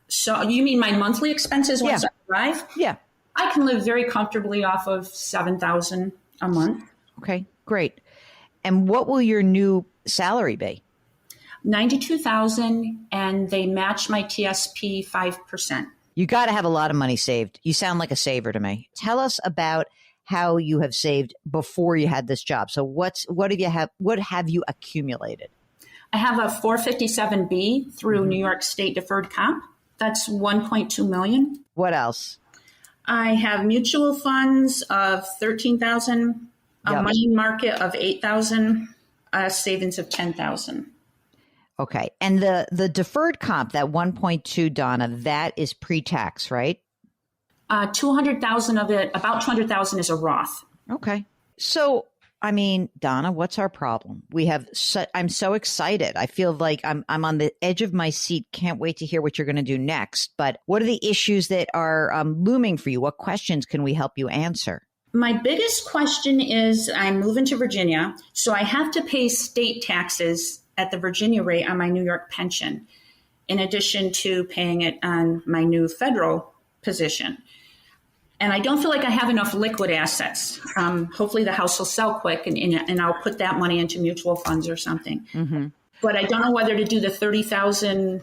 So you mean my monthly expenses once I arrive? Yeah. I can live very comfortably off of $7,000 a month. Okay, great. And what will your new salary be? $92,000, and they match my TSP 5%. You got to have a lot of money saved. You sound like a saver to me. Tell us about how you have saved before you had this job. So what have you accumulated? I have a 457B through New York State deferred comp. That's $1.2 million. What else? I have mutual funds of $13,000, a money market of $8,000, a savings of $10,000. Okay. And the deferred comp, that 1.2, Donna, that is pre-tax, right? 200,000 of it, about 200,000 is a Roth. Okay. So, I mean, Donna, what's our problem? I'm so excited. I feel like I'm on the edge of my seat. Can't wait to hear what you're going to do next. But what are the issues that are looming for you? What questions can we help you answer? My biggest question is I'm moving to Virginia, so I have to pay state taxes at the Virginia rate on my New York pension, in addition to paying it on my new federal position. And I don't feel like I have enough liquid assets. Hopefully the house will sell quick and I'll put that money into mutual funds or something. Mm-hmm. But I don't know whether to do the $30,000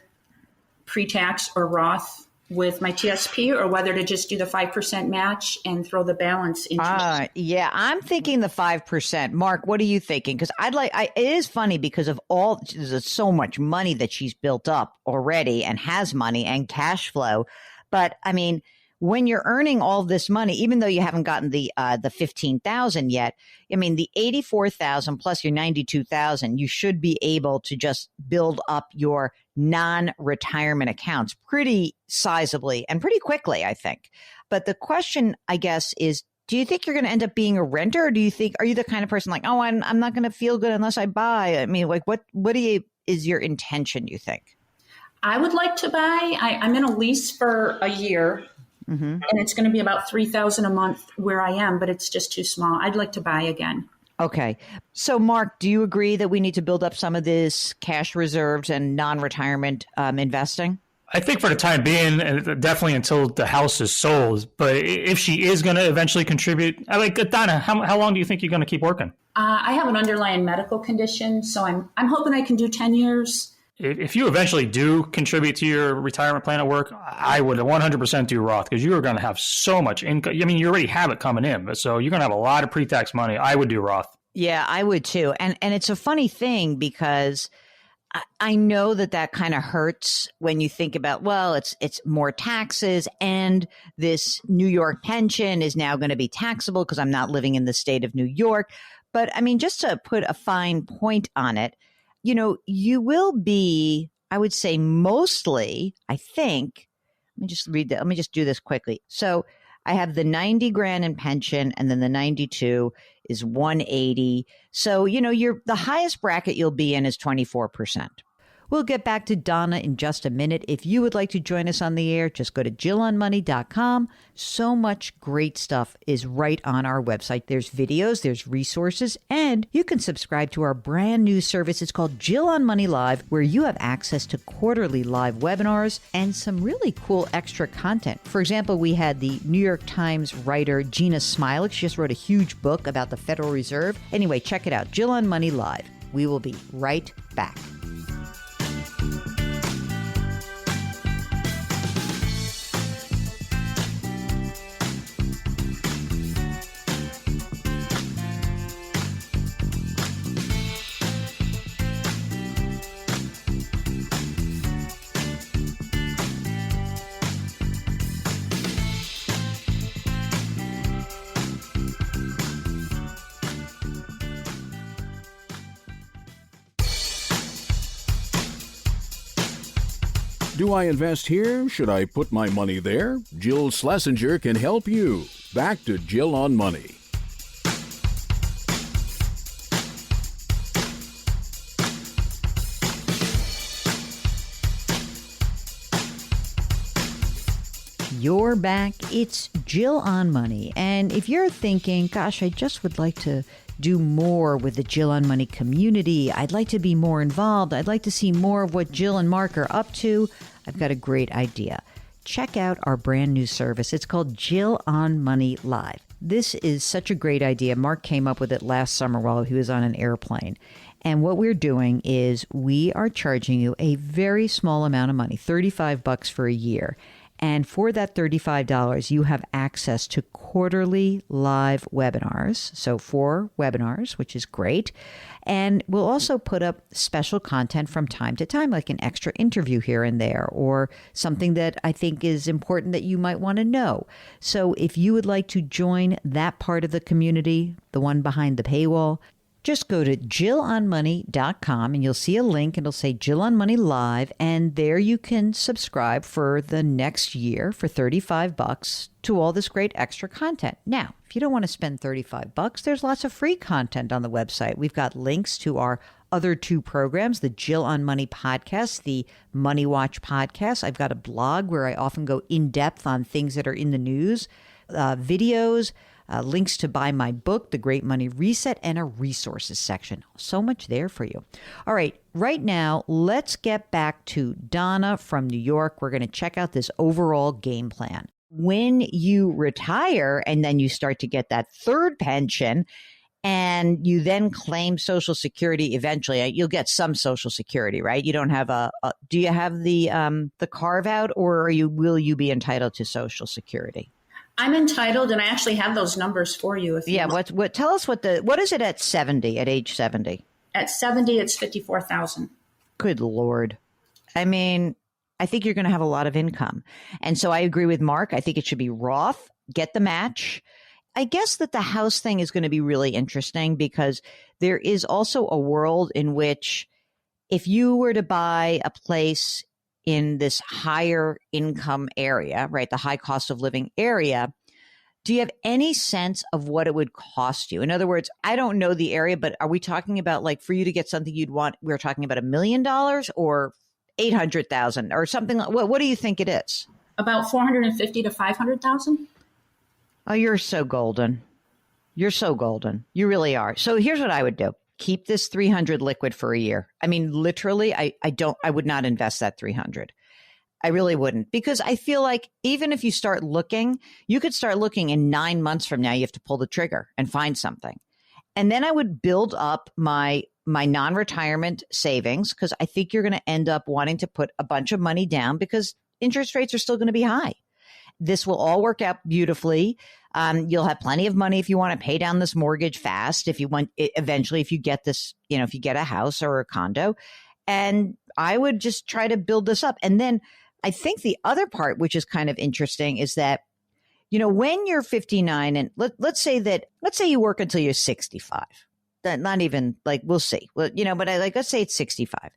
pre-tax or Roth with my TSP or whether to just do the 5% match and throw the balance into Yeah, I'm thinking the 5%. Mark, what are you thinking? Because it is funny because of there's so much money that she's built up already and has money and cash flow. But I mean, when you're earning all this money, even though you haven't gotten the 15,000 yet, I mean, the 84,000 plus your 92,000, you should be able to just build up your non-retirement accounts pretty sizably and pretty quickly, I think. But the question, I guess, is, do you think you're going to end up being a renter, or are you the kind of person like, oh, I'm not going to feel good unless I buy? I mean, like, what is your intention, you think? I would like to buy. I'm in a lease for a year. Mm-hmm. And it's going to be about $3,000 a month where I am, but it's just too small. I'd like to buy again. Okay. So, Mark, do you agree that we need to build up some of this cash reserves and non-retirement investing? I think for the time being, and definitely until the house is sold. But if she is going to eventually contribute, Donna, how long do you think you're going to keep working? I have an underlying medical condition, so I'm hoping I can do 10 years. If you eventually do contribute to your retirement plan at work, I would 100% do Roth, because you are going to have so much income. I mean, you already have it coming in, so you're going to have a lot of pre-tax money. I would do Roth. Yeah, I would too. And it's a funny thing because I know that kind of hurts when you think about, well, it's more taxes, and this New York pension is now going to be taxable because I'm not living in the state of New York. But I mean, just to put a fine point on it, you know, you will be, I would say mostly, I think, let me just read that. Let me just do this quickly. So I have the 90 grand in pension, and then the 92 is 180. So, you know, the highest bracket you'll be in is 24%. We'll get back to Donna in just a minute. If you would like to join us on the air, just go to JillOnMoney.com. So much great stuff is right on our website. There's videos, there's resources, and you can subscribe to our brand new service. It's called Jill on Money Live, where you have access to quarterly live webinars and some really cool extra content. For example, we had the New York Times writer Gina Smilik. She just wrote a huge book about the Federal Reserve. Anyway, check it out, Jill on Money Live. We will be right back. Do I invest here? Should I put my money there? Jill Schlesinger can help you. Back to Jill on Money. You're back. It's Jill on Money. And if you're thinking, gosh, I just would like to do more with the Jill on Money community, I'd like to be more involved, I'd like to see more of what Jill and Mark are up to, I've got a great idea. Check out our brand new service. It's called Jill on Money Live. This is such a great idea. Mark came up with it last summer while he was on an airplane. And what we're doing is we are charging you a very small amount of money, $35 for a year. And for that $35, you have access to quarterly live webinars. So 4 webinars, which is great. And we'll also put up special content from time to time, like an extra interview here and there, or something that I think is important that you might want to know. So if you would like to join that part of the community, the one behind the paywall, just go to jillonmoney.com and you'll see a link and it'll say Jill on Money Live. And there you can subscribe for the next year for $35 to all this great extra content. Now, if you don't want to spend $35, there's lots of free content on the website. We've got links to our other 2 programs, the Jill on Money podcast, the Money Watch podcast. I've got a blog where I often go in depth on things that are in the news, videos, links to buy my book, The Great Money Reset, and a resources section. So much there for you. All right, right now, let's get back to Donna from New York. We're going to check out this overall game plan. When you retire and then you start to get that third pension and you then claim Social Security eventually, you'll get some Social Security, right? You don't have do you have the carve out, or will you be entitled to Social Security? I'm entitled, and I actually have those numbers for you. If you want. What? Tell us what is it at 70? At age 70? At 70, it's $54,000. Good Lord! I mean, I think you're going to have a lot of income, and so I agree with Mark. I think it should be Roth. Get the match. I guess that the house thing is going to be really interesting because there is also a world in which, if you were to buy a place in this higher income area, right, the high cost of living area, do you have any sense of what it would cost you? In other words, I don't know the area, but are we talking about, like, for you to get something you'd want, we're talking about $1 million or 800,000 or something? What do you think it is? About 450 to 500,000. Oh, you're so golden. You're so golden. You really are. So here's what I would do. Keep this 300 liquid for a year. I mean, literally, I would not invest that 300. I really wouldn't, because I feel like even if you start looking, you could start looking in 9 months from now, you have to pull the trigger and find something. And then I would build up my non-retirement savings, because I think you're going to end up wanting to put a bunch of money down because interest rates are still going to be high. This will all work out beautifully. You'll have plenty of money if you want to pay down this mortgage fast, if you want, eventually, if you get this, if you get a house or a condo. And I would just try to build this up. And then I think the other part, which is kind of interesting, is that, when you're 59 and let's say you work until you're 65, that not even like, we'll see, but let's say it's 65.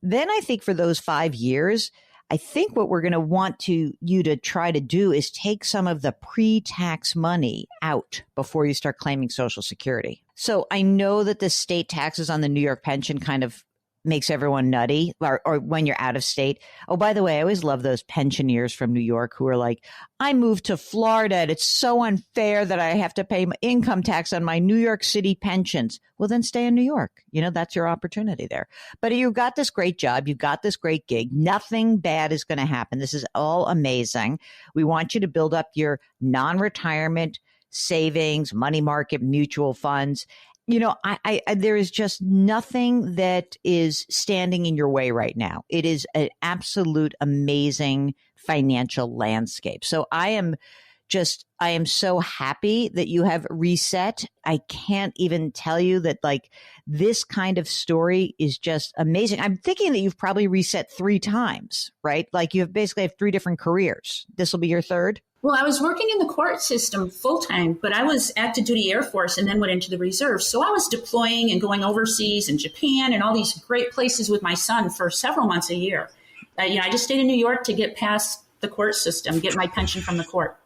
Then I think for those 5 years, I think what we're going to want you to try to do is take some of the pre-tax money out before you start claiming Social Security. So I know that the state taxes on the New York pension kind of makes everyone nutty, or when you're out of state. Oh, by the way, I always love those pensioners from New York who are like, I moved to Florida and it's so unfair that I have to pay income tax on my New York City pensions. Well, then stay in New York. That's your opportunity there. But you've got this great job. You've got this great gig. Nothing bad is going to happen. This is all amazing. We want you to build up your non-retirement savings, money market, mutual funds. There is just nothing that is standing in your way right now. It is an absolute amazing financial landscape. So I am so happy that you have reset. I can't even tell you that, like, this kind of story is just amazing. I'm thinking that you've probably reset 3 times, right? Like, you basically have 3 different careers. This will be your third? Well, I was working in the court system full time, but I was active duty Air Force and then went into the reserves. So I was deploying and going overseas in Japan and all these great places with my son for several months a year. I just stayed in New York to get past the court system, get my pension from the court.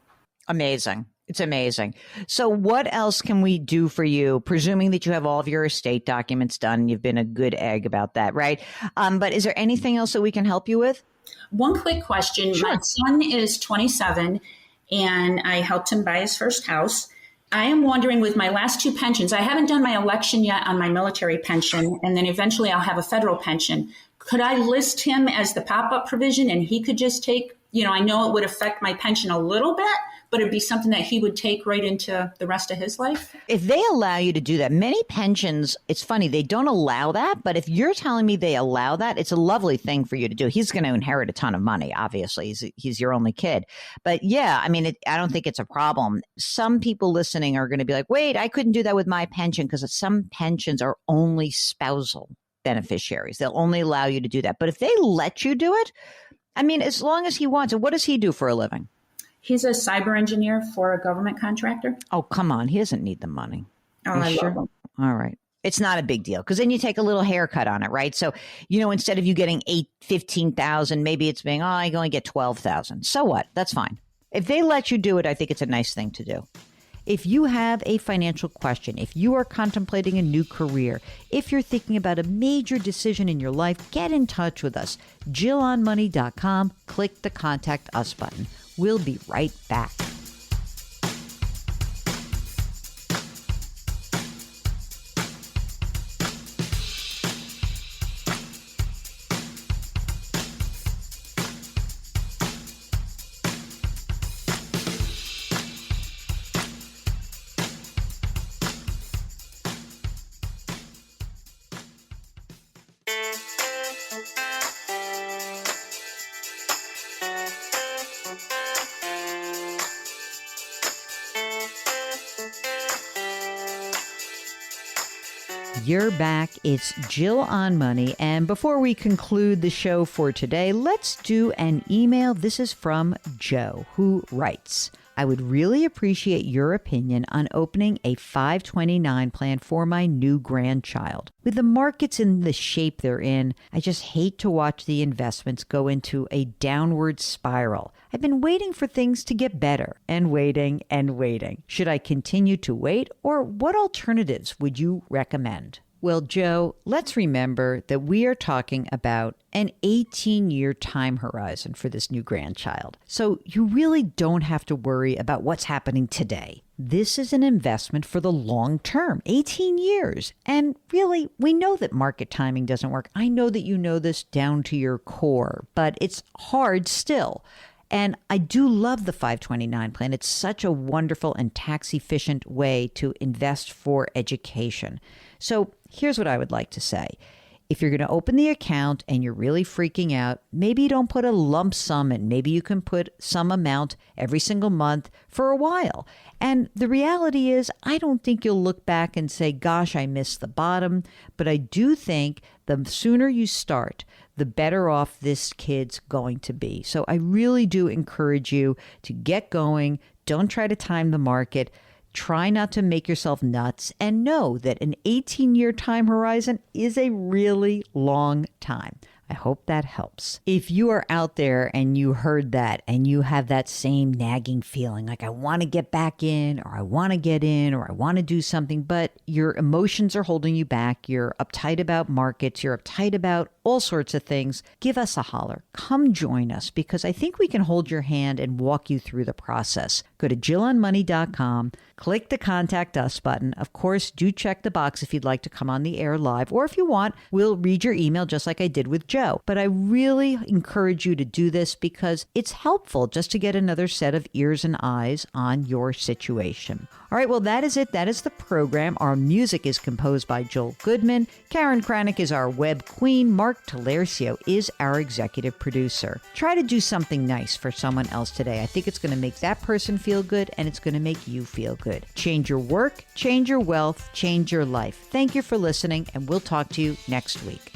Amazing. It's amazing. So what else can we do for you, presuming that you have all of your estate documents done? You've been a good egg about that, right? But is there anything else that we can help you with? One quick question. Sure. My son is 27. And I helped him buy his first house. I am wondering, with my last 2 pensions, I haven't done my election yet on my military pension, and then eventually I'll have a federal pension. Could I list him as the pop-up provision and he could just take, I know it would affect my pension a little bit, but it'd be something that he would take right into the rest of his life. If they allow you to do that, many pensions, it's funny, they don't allow that. But if you're telling me they allow that, it's a lovely thing for you to do. He's going to inherit a ton of money, obviously. He's your only kid. But yeah, I mean, I don't think it's a problem. Some people listening are going to be like, wait, I couldn't do that with my pension, because some pensions are only spousal beneficiaries. They'll only allow you to do that. But if they let you do it, I mean, as long as he wants it. What does he do for a living? He's a cyber engineer for a government contractor. Oh, come on. He doesn't need the money. Oh, I love him. All right. It's not a big deal, because then you take a little haircut on it, right? So, instead of you getting $15,000, maybe it's being, I can only get $12,000. So what? That's fine. If they let you do it, I think it's a nice thing to do. If you have a financial question, if you are contemplating a new career, if you're thinking about a major decision in your life, get in touch with us. JillOnMoney.com. Click the Contact Us button. We'll be right back. You're back. It's Jill on Money. And before we conclude the show for today, let's do an email. This is from Joe, who writes, I would really appreciate your opinion on opening a 529 plan for my new grandchild. With the markets in the shape they're in, I just hate to watch the investments go into a downward spiral. I've been waiting for things to get better and waiting and waiting. Should I continue to wait, or what alternatives would you recommend? Well, Joe, let's remember that we are talking about an 18-year time horizon for this new grandchild. So you really don't have to worry about what's happening today. This is an investment for the long term, 18 years. And really, we know that market timing doesn't work. I know that you know this down to your core, but it's hard still. And I do love the 529 plan. It's such a wonderful and tax-efficient way to invest for education. So here's what I would like to say. If you're going to open the account and you're really freaking out, maybe you don't put a lump sum in. Maybe you can put some amount every single month for a while. And the reality is, I don't think you'll look back and say, gosh, I missed the bottom. But I do think the sooner you start, the better off this kid's going to be. So I really do encourage you to get going. Don't try to time the market. Try not to make yourself nuts, and know that an 18-year time horizon is a really long time. I hope that helps. If you are out there and you heard that and you have that same nagging feeling like I want to get back in, or I want to get in, or I want to do something, but your emotions are holding you back, you're uptight about markets, you're uptight about all sorts of things, give us a holler. Come join us, because I think we can hold your hand and walk you through the process. Go to JillOnMoney.com, click the Contact Us button. Of course, do check the box if you'd like to come on the air live, or if you want, we'll read your email just like I did with Joe. But I really encourage you to do this, because it's helpful just to get another set of ears and eyes on your situation. All right, well, that is it. That is the program. Our music is composed by Joel Goodman. Karen Kranick is our web queen. Mark Talercio is our executive producer. Try to do something nice for someone else today. I think it's going to make that person feel good, and it's going to make you feel good. Change your work, change your wealth, change your life. Thank you for listening, and we'll talk to you next week.